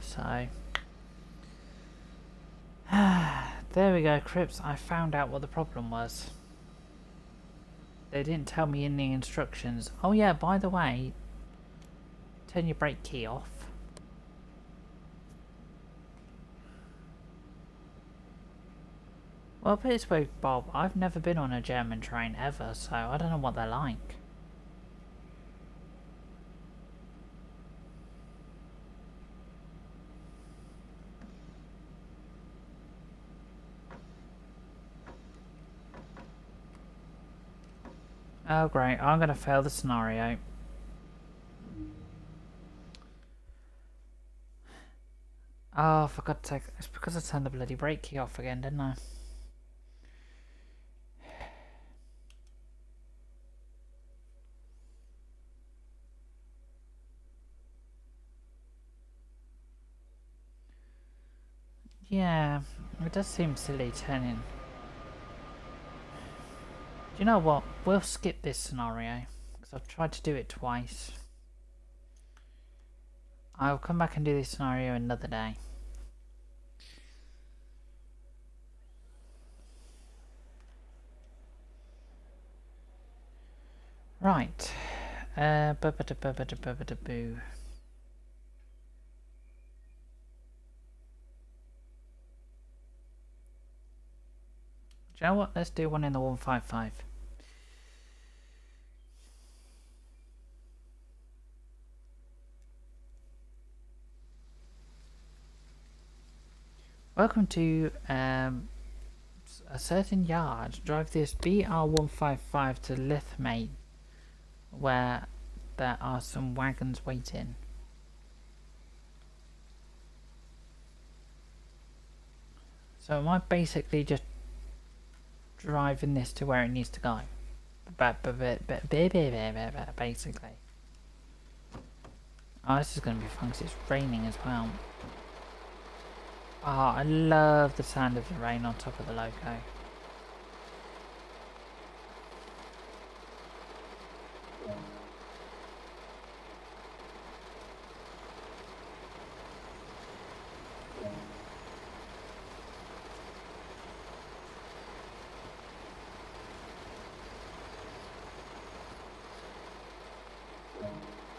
So there we go, Crips. I found out what the problem was. They didn't tell me in the instructions. Oh yeah, by the way, turn your brake key off. Well, put it this way, Bob, I've never been on a German train ever, so I don't know what they're like. Oh great, I'm gonna fail the scenario. Oh, for God's sake, it's because I turned the bloody brake key off again, didn't I? Yeah, it does seem silly turning. Do you know what? We'll skip this scenario, because I've tried to do it twice. I'll come back and do this scenario another day. Right. Boo. Do you know what? Let's do one in the 155. Welcome to a certain yard. Drive this BR155 to Lithmate, where there are some wagons waiting. So am I basically just driving this to where it needs to go? Basically. Oh, this is going to be fun because it's raining as well. Oh, I love the sound of the rain on top of the loco.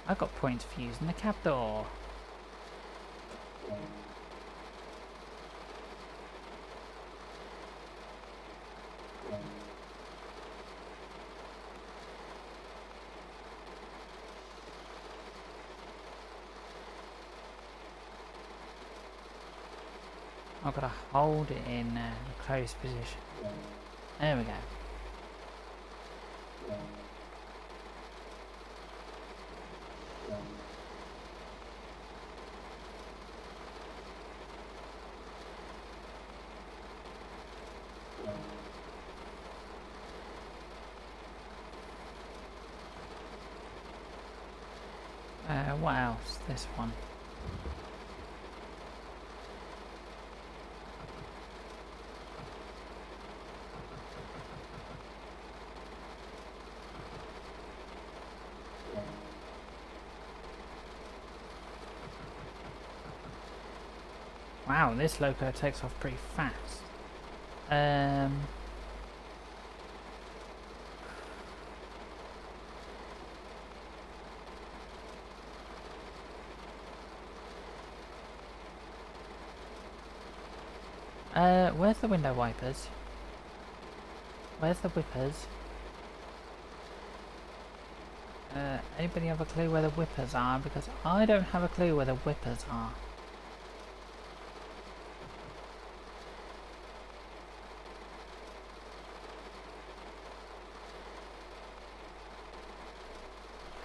I got points for using the cab door. I've got to hold it in a closed position. There we go. What else? This one. Wow, this loco takes off pretty fast. Where's the window wipers? Where's the whippers? Anybody have a clue where the whippers are? Because I don't have a clue where the whippers are.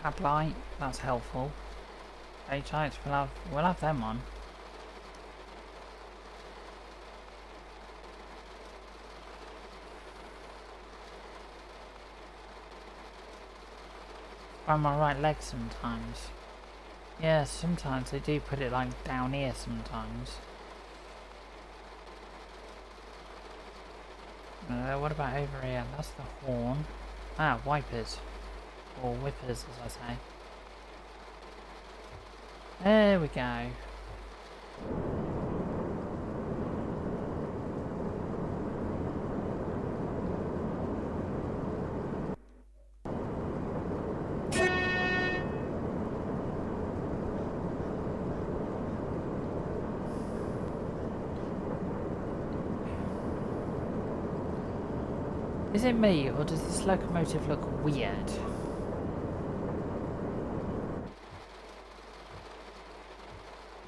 Cab light, that's helpful. H lights, we'll have them on. On my right leg sometimes. Yeah, sometimes they do put it like down here sometimes. What about over here? That's the horn. Ah, wipers. Or whippers, as I say. There we go. Is it me, or does this locomotive look weird?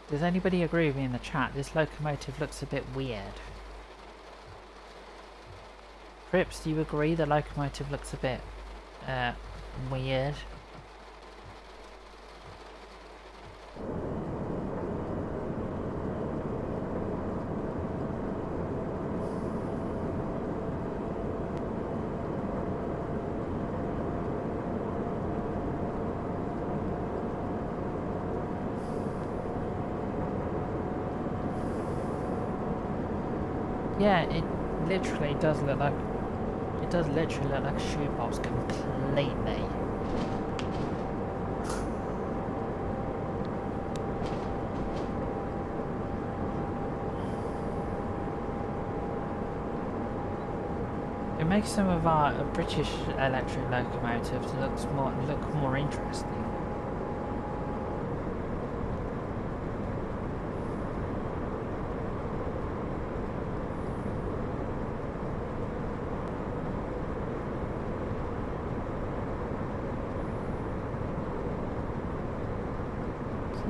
Does anybody agree with me in the chat? This locomotive looks a bit weird. Crips, do you agree the locomotive looks a bit weird? Yeah, it literally does look like, it does literally look like a shoebox completely. It makes some of our British electric locomotives look more interesting.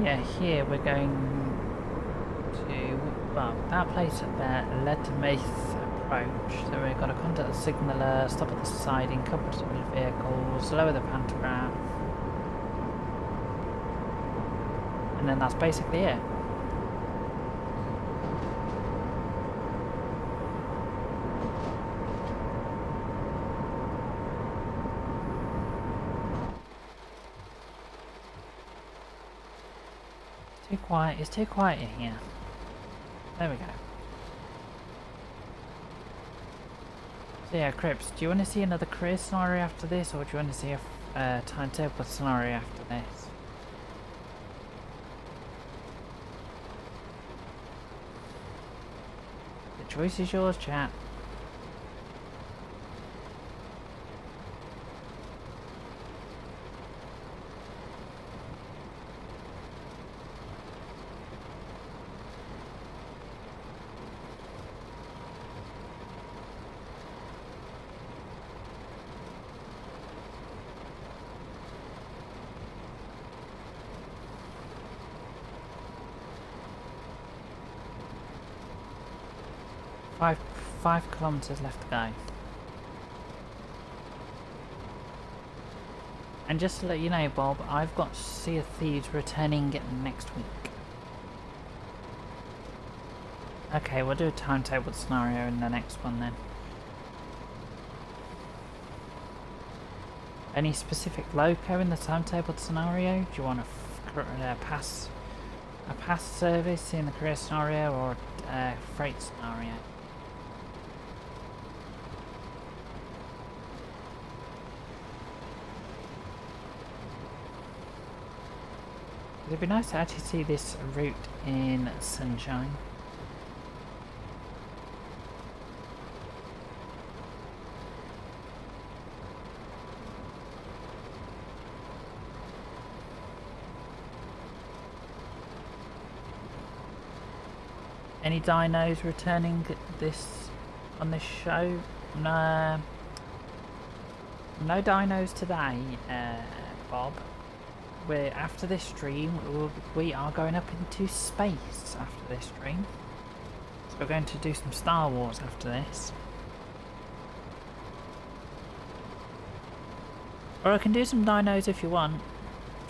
Yeah, here we're going to... Well, that place up there led to Mace approach, so we've got to contact the signaller, stop at the siding, couple to the vehicles, lower the pantograph, and then that's basically it. Too quiet, it's too quiet in here. There we go. So yeah, Crips, do you want to see another career scenario after this, or do you want to see a timetable scenario after this? The choice is yours, chat. Five kilometers left to go. And just to let you know, Bob, I've got Sea of Thieves returning next week. Okay, we'll do a timetable scenario in the next one then. Any specific loco in the timetable scenario? Do you want a pass service in the career scenario, or a freight scenario? It'd be nice to actually see this route in sunshine. Any dinos returning on this show? No, no dinos today, Bob. After this stream, we are going up into space after this stream. So we're going to do some Star Wars after this. Or I can do some dinos if you want.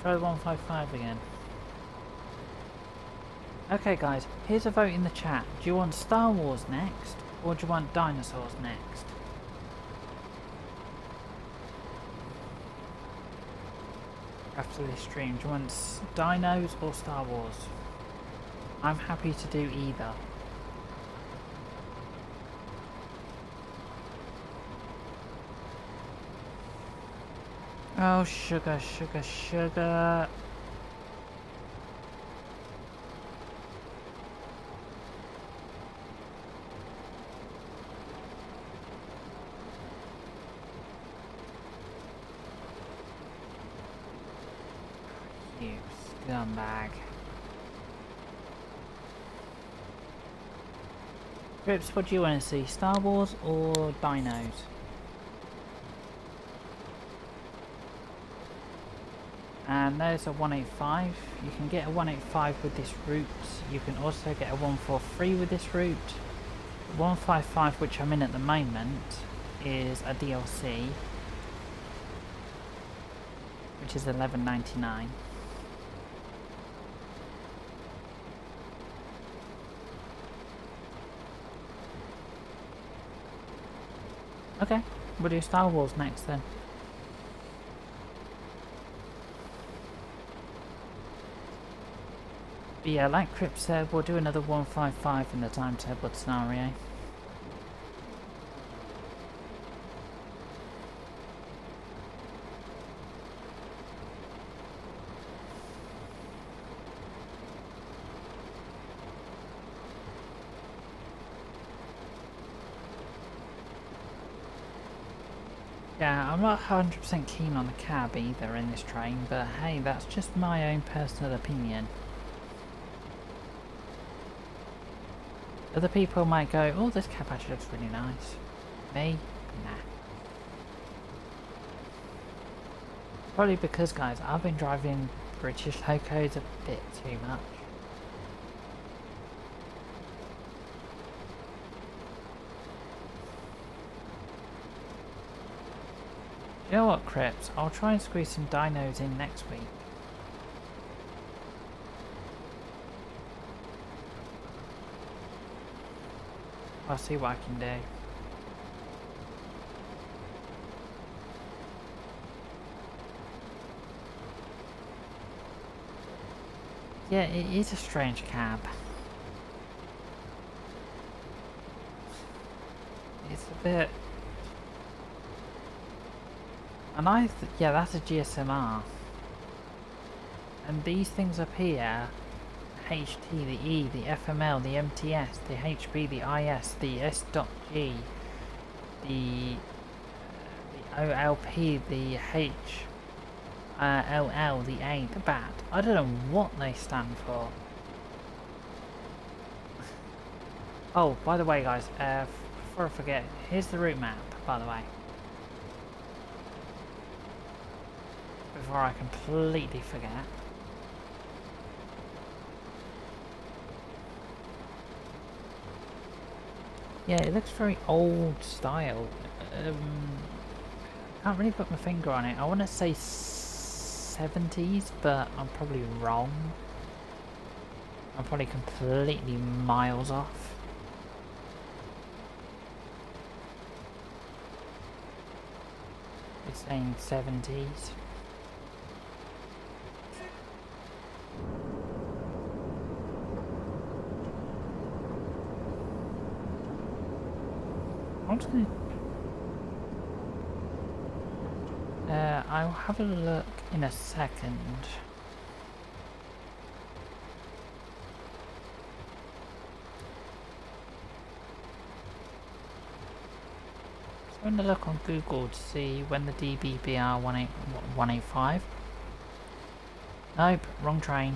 Try 155 again. Okay guys, here's a vote in the chat. Do you want Star Wars next, or do you want dinosaurs next? After this stream, do you want dinos or Star Wars? I'm happy to do either. Oh, sugar, sugar, sugar. You scumbag. Grips, what do you want to see? Star Wars or dinos? And there's a 185. You can get a 185 with this route. You can also get a 143 with this route. 155, which I'm in at the moment, is a DLC, which is $11.99. Okay, we'll do Star Wars next then. But yeah, like Crip said, we'll do another 155 in the timetable scenario. Yeah, I'm not 100% keen on the cab either in this train, but hey, that's just my own personal opinion. Other people might go, oh, this cab actually looks really nice. Me? Nah. Probably because, guys, I've been driving British locos a bit too much. You know what, Crips? I'll try and squeeze some dinos in next week. I'll see what I can do. Yeah, it is a strange cab. It's a bit... And yeah, that's a GSMR. And these things up here, HT, the E, the FML, the MTS, the HB, the IS, the S.G, the OLP, the LL, the A, the BAT. I don't know what they stand for. Oh, by the way guys, before I forget, here's the route map, by the way. Before I completely forget. Yeah, it looks very old style. Can't really put my finger on it. I want to say 70s, but I'm probably wrong. I'm probably completely miles off. It's saying 70s. I'm just gonna... I'll have a look in a second. So I'm gonna look on Google to see when the DBBR 185. Nope, wrong train.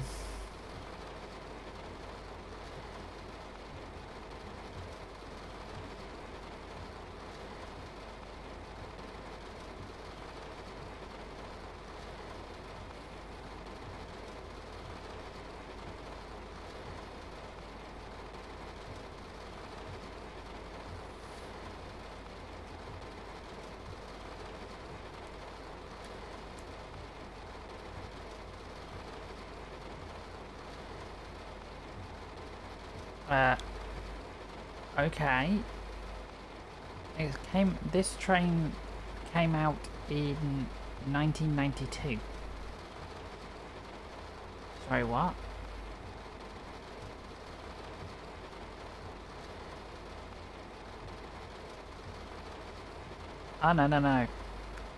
Okay. This train came out in 1992. Sorry, what? Oh, no.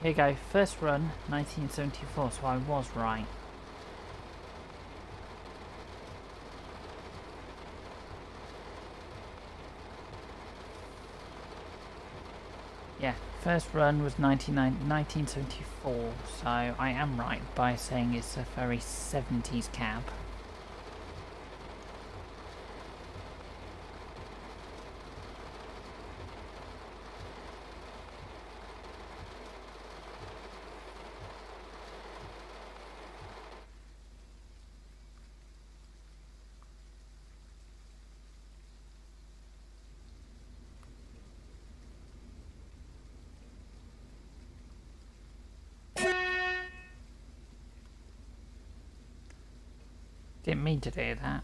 Here you go. First run, 1974, so I was right. Yeah, first run was 1974, so I am right by saying it's a very 70s cab. Didn't mean to do that.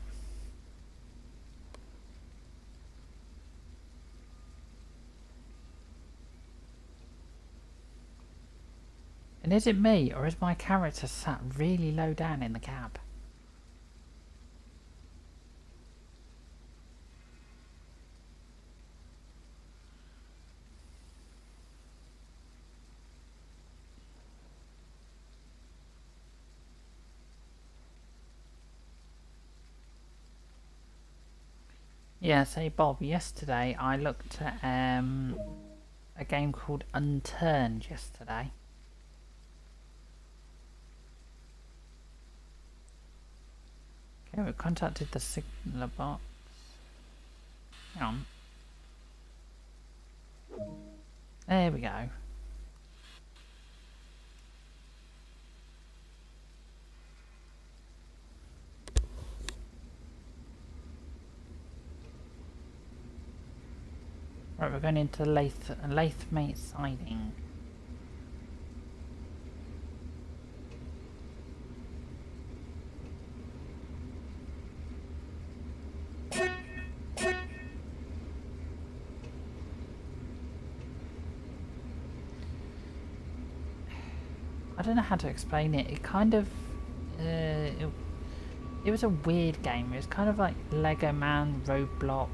And is it me, or is my character sat really low down in the cab? Yeah, say Bob, yesterday I looked at a game called Unturned yesterday. Okay, we contacted the signaler box. Hang on. There we go. Right, we're going into Lathmate siding. I don't know how to explain it. It kind of... it was a weird game. It was kind of like Lego Man, Roblox.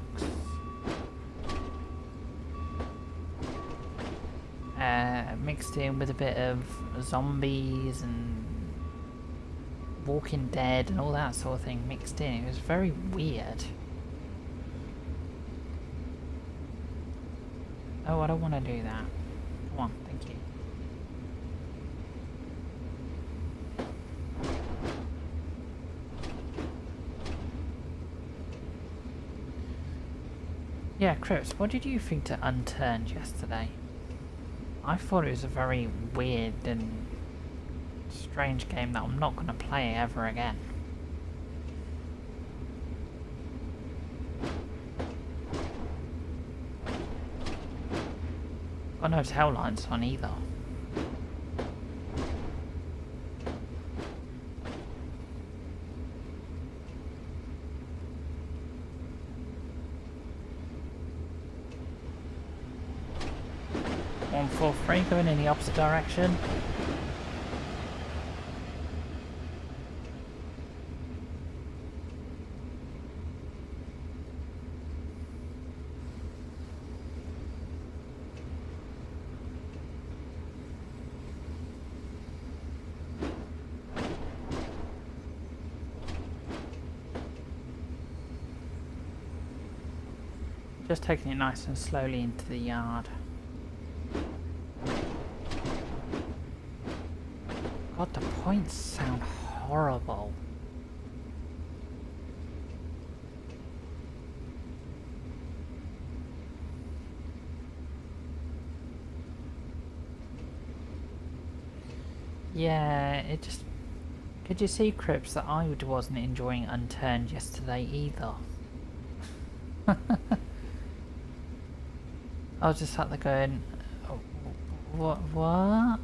Mixed in with a bit of zombies and Walking Dead and all that sort of thing mixed in. It was very weird. Oh, I don't want to do that. Come on, thank you. Yeah, Chris, what did you think to Unturned yesterday? I thought it was a very weird and strange game that I'm not going to play ever again. Got no tail lights on either. One, 4, 3, going in the opposite direction. Just taking it nice and slowly into the yard. God, the points sound horrible. Yeah, it just... Could you see, Crips, that I wasn't enjoying Unturned yesterday either? I was just sat there going, oh, what?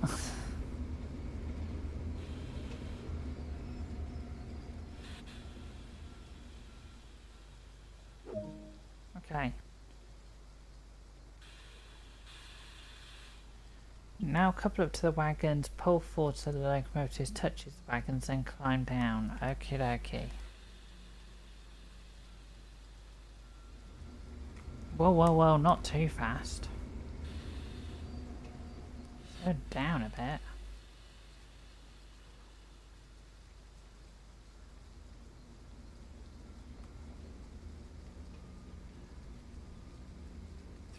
Okay. Now couple up to the wagons, pull forward so the locomotive touches the wagons, then climb down. Okie dokie. Whoa, not too fast. Slow down a bit.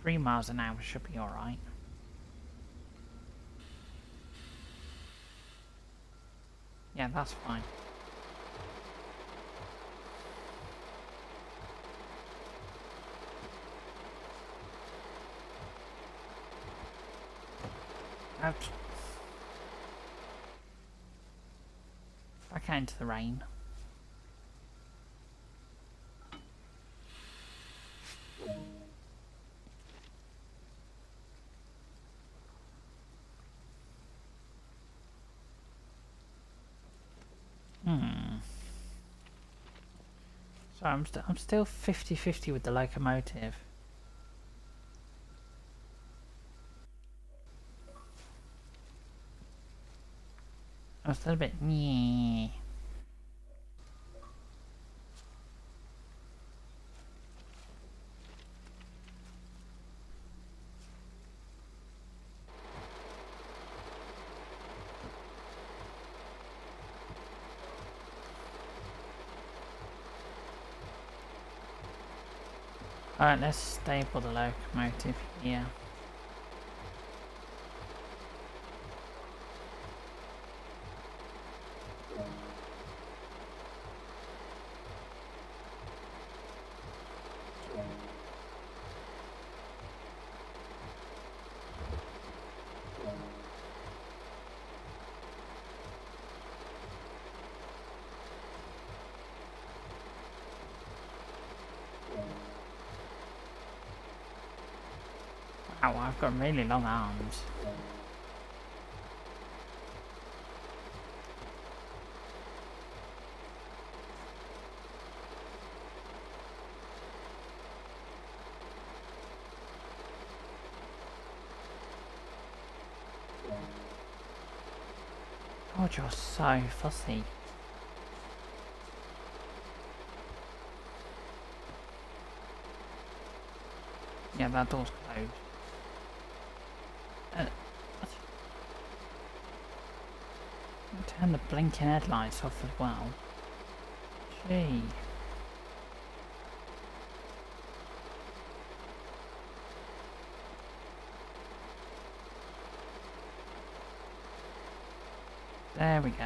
Three miles an hour should be alright. Yeah, that's fine. Ouch. Back out into the rain. So I'm still 50-50 with the locomotive. I'm still a bit nyeh. Alright, let's stable the locomotive here. Wow, I've got really long arms. God, you're so fussy. Yeah, that door's closed. Turn the blinking headlights off as well. Gee. There we go.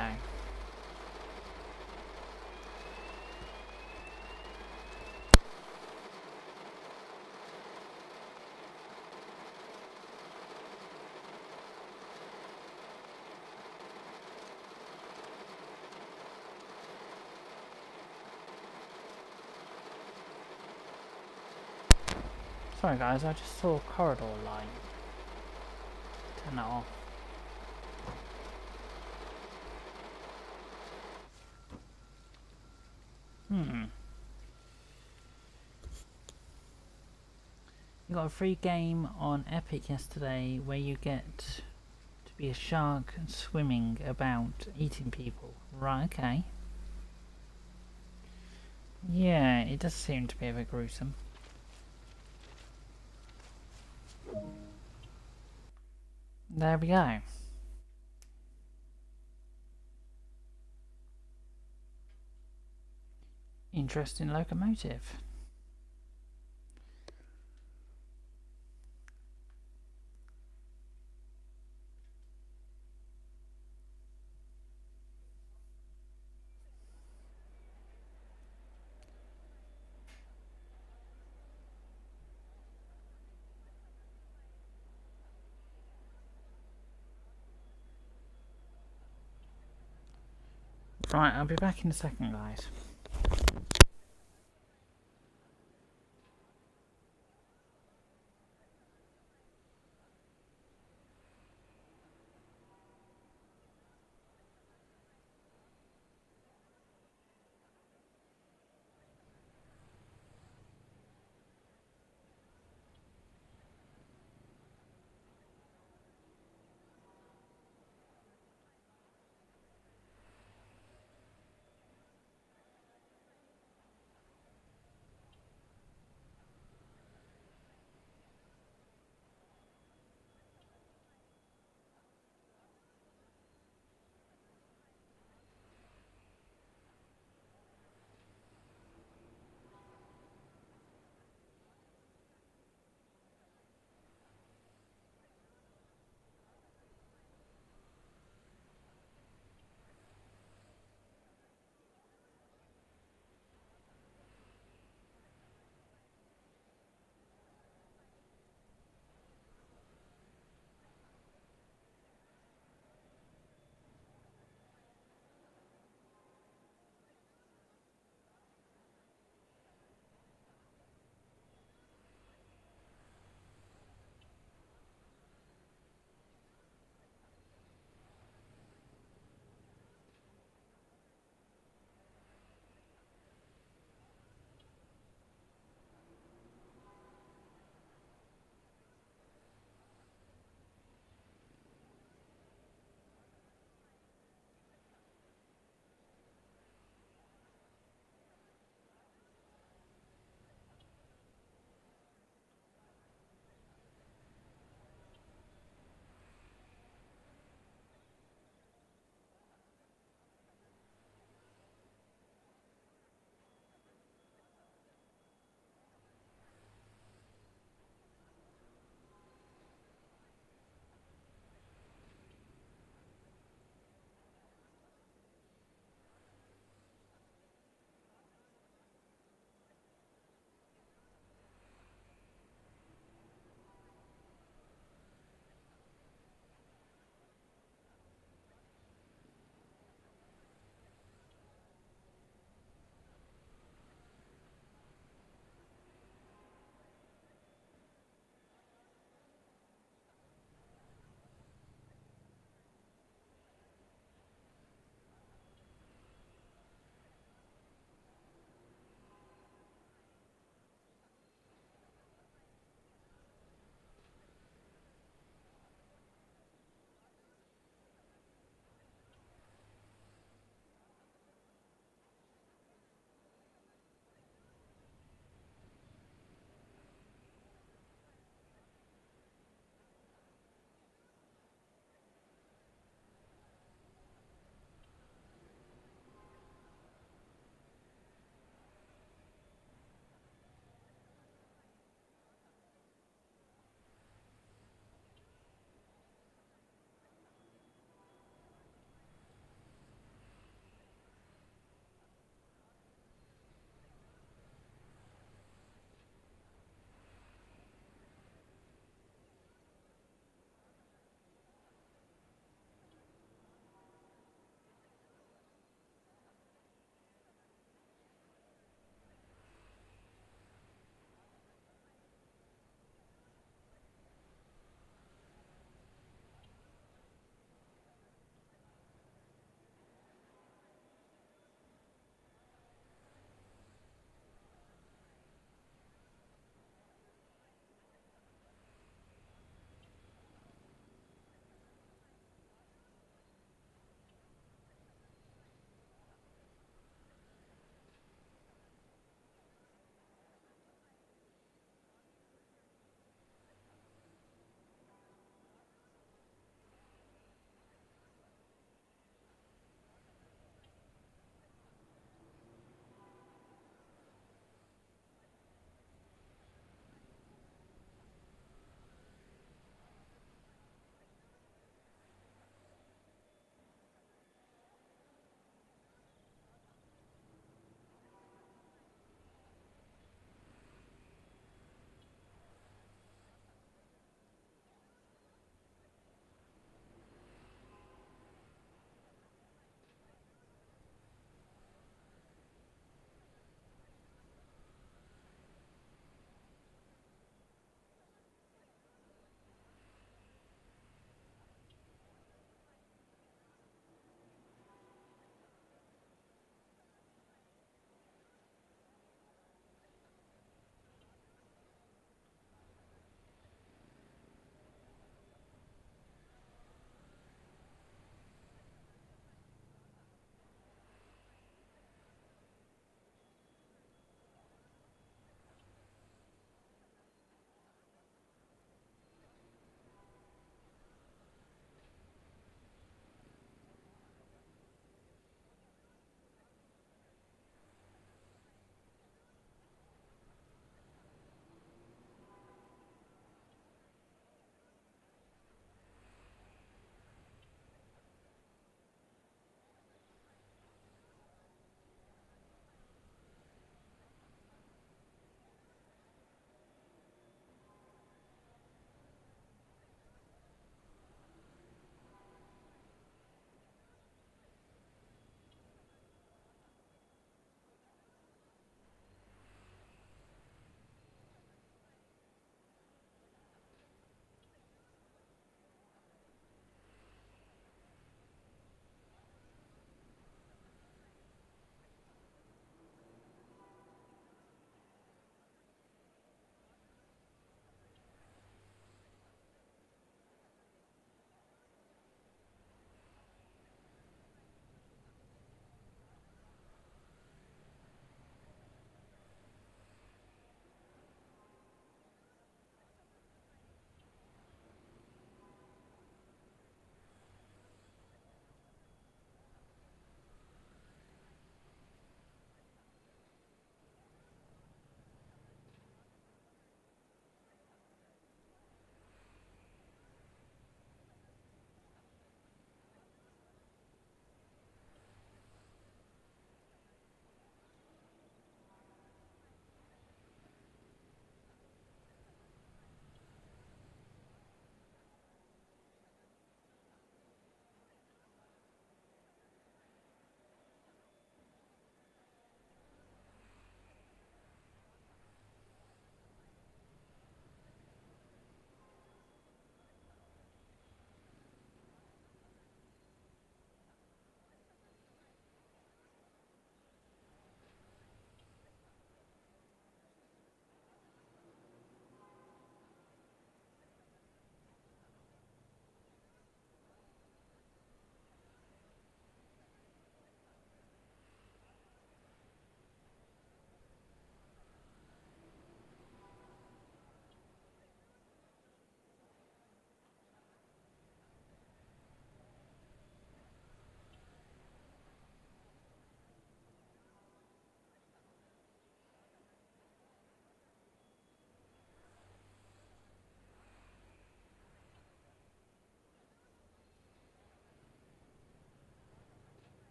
Sorry guys, I just saw a corridor light. Turn that off. You got a free game on Epic yesterday where you get to be a shark swimming about eating people. Right, okay. Yeah, it does seem to be a bit gruesome. There we go. Interesting locomotive. Right, I'll be back in a second, guys.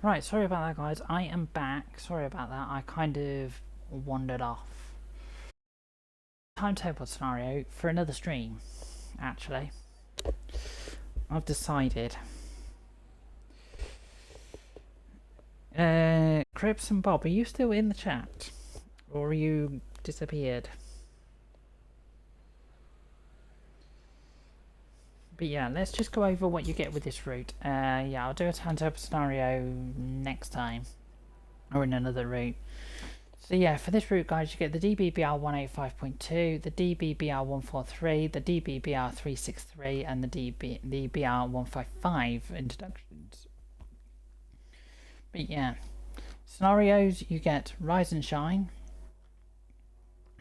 Right, sorry about that, guys. I am back. Sorry about that. I kind of wandered off. Timetable scenario for another stream, actually. I've decided. Crips and Bob, are you still in the chat? Or are you disappeared? But yeah, let's just go over what you get with this route. Yeah, I'll do a timetable scenario next time. Or in another route. So yeah, for this route, guys, you get the DBBR185.2, the DBBR143, the DBBR363, and the BR155 introductions. But yeah, scenarios, you get Rise and Shine,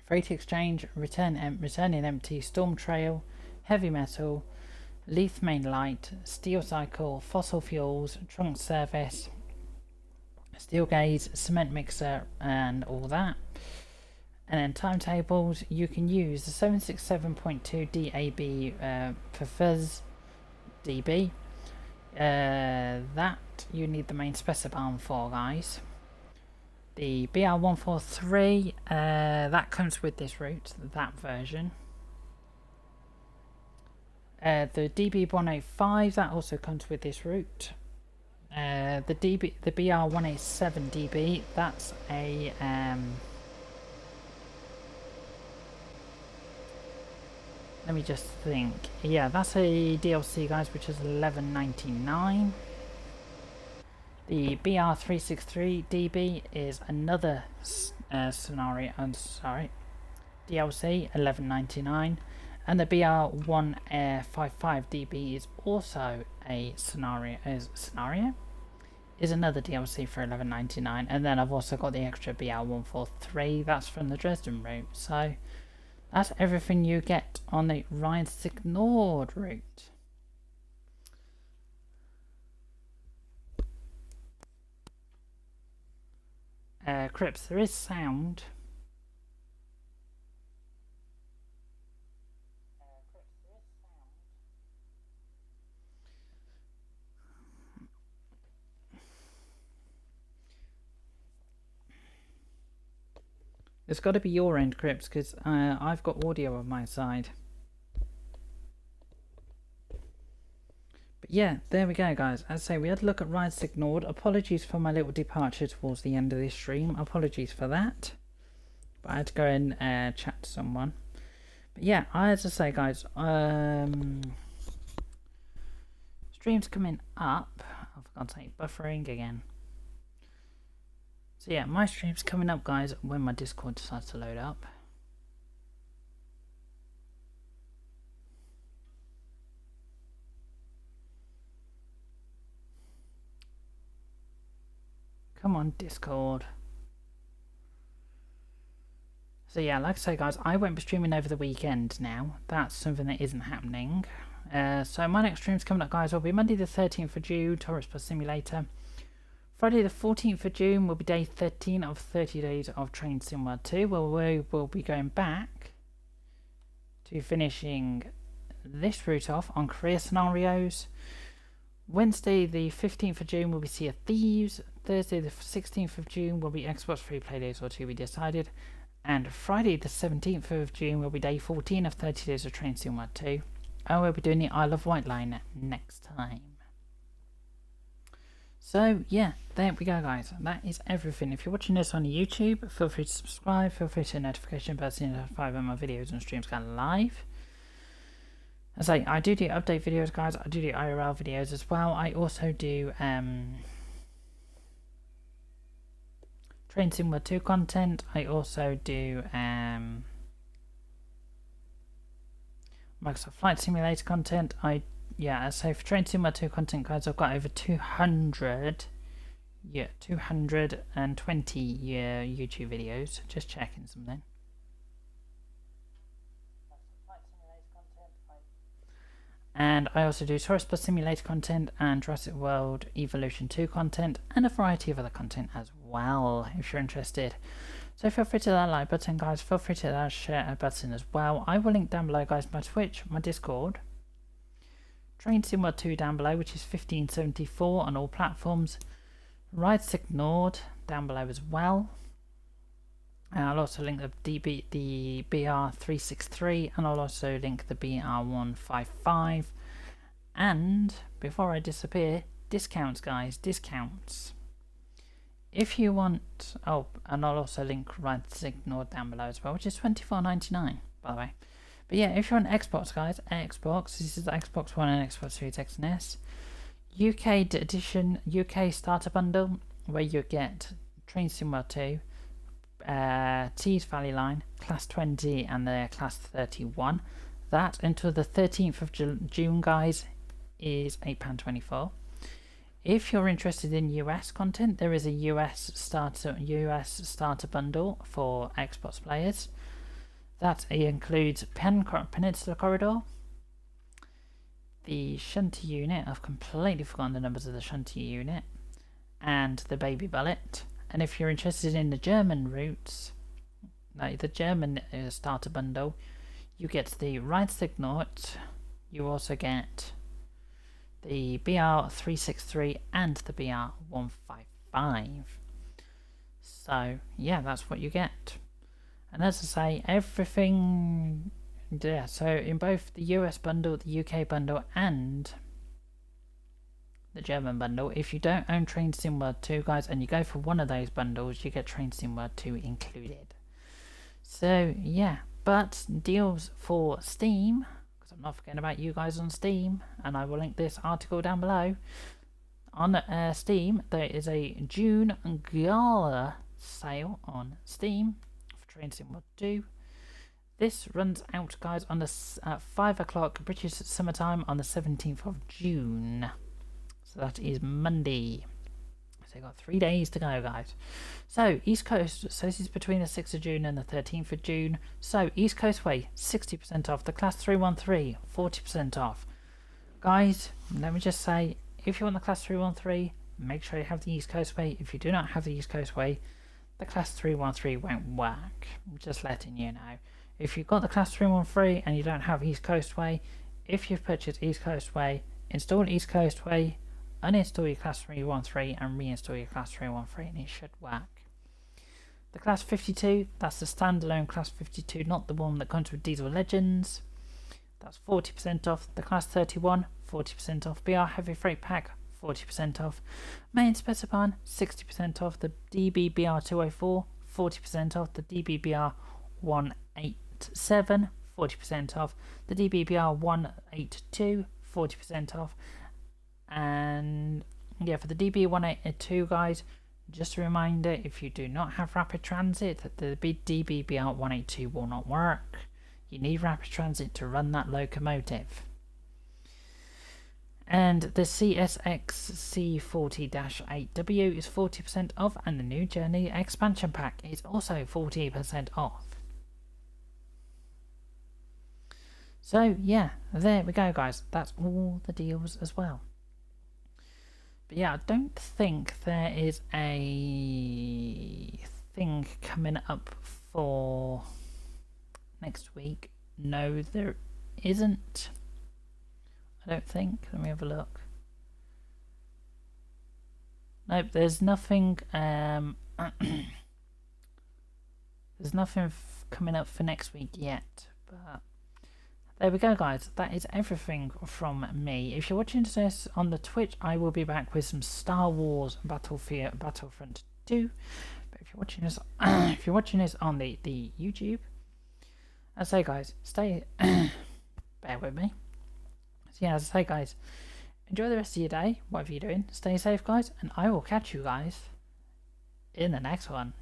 Freight Exchange, Returning Empty, Storm Trail, Heavy Metal, Leaf Main Light, Steel Cycle, Fossil Fuels, Trunk Service, Steel Gaze, Cement Mixer, and all that. And then timetables, you can use the 767.2 DAB for Fuzz DB. That you need the main specibarn for, guys. The BR143, that comes with this route, that version. The DB185, that also comes with this route. The BR187 DB, that's a let me just think. Yeah, that's a DLC, guys, which is $11.99. The BR363 DB is another scenario. DLC, $11.99. And the BR155 DB is also a scenario. Is another DLC for $11.99. And then I've also got the extra BR143. That's from the Dresden route. So that's everything you get on the Ryan's Ignored route. Crips, there is sound. It's got to be your end, Crips, because I've got audio on my side. But yeah, there we go, guys. As I say, we had a look at Rides Ignored. Apologies for my little departure towards the end of this stream. Apologies for that. But I had to go and chat to someone. But yeah, as I say, guys, streams coming up. I forgot to say buffering again. So yeah, my stream's coming up, guys, when my Discord decides to load up. Come on, Discord. So yeah, like I say, guys, I won't be streaming over the weekend now. That's something that isn't happening. So my next stream's coming up, guys, will be Monday the 13th of June, Tourist Bus Simulator. Friday the 14th of June will be day 13 of 30 days of Train Sim World 2, where we will be going back to finishing this route off on career scenarios. Wednesday the 15th of June will be Sea of Thieves. Thursday the 16th of June will be Xbox Free Play Days or to be decided. And Friday the 17th of June will be day 14 of 30 days of Train Sim World 2. And we'll be doing the Isle of Wight line next time. So yeah, there we go, guys. That is everything. If you're watching this on YouTube, feel free to subscribe. Feel free to hit notification bell to notify when my videos and streams go live. As I do update videos, guys. I do IRL videos as well. I also do Train Sim World 2 content. I also do Microsoft Flight Simulator content. Yeah, so for Train Sim World 2 content, guys, I've got over 220 YouTube videos. Just checking something. And I also do Tourist Bus Simulator content and Jurassic World Evolution 2 content and a variety of other content as well, if you're interested. So feel free to hit that like button, guys. Feel free to hit that share button as well. I will link down below, guys, my Twitch, my Discord. Train Sim World 2 down below, which is 1574 on all platforms. Rights ignored down below as well. I'll also link the BR363, and I'll also link the BR155. And before I disappear, discounts, guys, discounts. If you want, oh, and I'll also link rights ignored down below as well, which is $24.99, by the way. But yeah, if you're on Xbox, guys, Xbox, this is the Xbox One and Xbox Series X and S. UK edition, UK starter bundle, where you get Train Sim World 2, Tees Valley Line, Class 20 and the Class 31. That until the 13th of June, guys, is £8.24. If you're interested in US content, there is a US starter bundle for Xbox players. That includes Peninsula Corridor, the Shunter unit. I've completely forgotten the numbers of the Shunter unit, and the Baby Bullet. And if you're interested in the German routes, like the German starter bundle, you get the Rights Ignored. You also get the BR363 and the BR155. So yeah, that's what you get. And as I say, everything, yeah, so in both the US bundle, the UK bundle, and the German bundle, if you don't own Train Sim World 2, guys, and you go for one of those bundles, you get Train Sim World 2 included. So yeah, but deals for Steam, because I'm not forgetting about you guys on Steam, and I will link this article down below. On Steam, there is a June Gala sale on Steam for Train Sim World 2. This runs out, guys, on the at 5 o'clock British summertime on the 17th of June. So that is Monday. So you've got 3 days to go, guys. So East Coast, so this is between the 6th of June and the 13th of June. So East Coast Way, 60% off. The Class 313, 40% off. Guys, let me just say, if you want the Class 313, make sure you have the East Coast Way. If you do not have the East Coast Way, the Class 313 won't work. I'm just letting you know. If you've got the Class 313 and you don't have East Coast Way, if you've purchased East Coast Way, install East Coast Way, uninstall your Class 313 and reinstall your Class 313 and it should work. The Class 52, that's the standalone Class 52, not the one that comes with Diesel Legends. That's 40% off. The Class 31, 40% off. BR Heavy Freight Pack, 40% off. Main Specipan, 60% off. The DBBR 204, 40% off. The DBBR 187, 40% off. The DBBR 182, 40% off. And yeah, for the DB182, guys, just a reminder, if you do not have rapid transit, the DBBR 182 will not work. You need rapid transit to run that locomotive. And the CSX C40-8W is 40% off, and the New Journey expansion pack is also 40% off. So yeah, there we go, guys. That's all the deals as well. But yeah, I don't think there is a thing coming up for next week. No, there isn't. I don't think. Let me have a look. Nope, there's nothing. There's nothing coming up for next week yet. But there we go, guys. That is everything from me. If you're watching this on the Twitch, I will be back with some Star Wars Battlefront 2. But if you're watching this, if you're watching this on the YouTube, as I say, guys, stay. Bear with me. So yeah, as I say, guys, enjoy the rest of your day, whatever you're doing. Stay safe, guys, and I will catch you guys in the next one.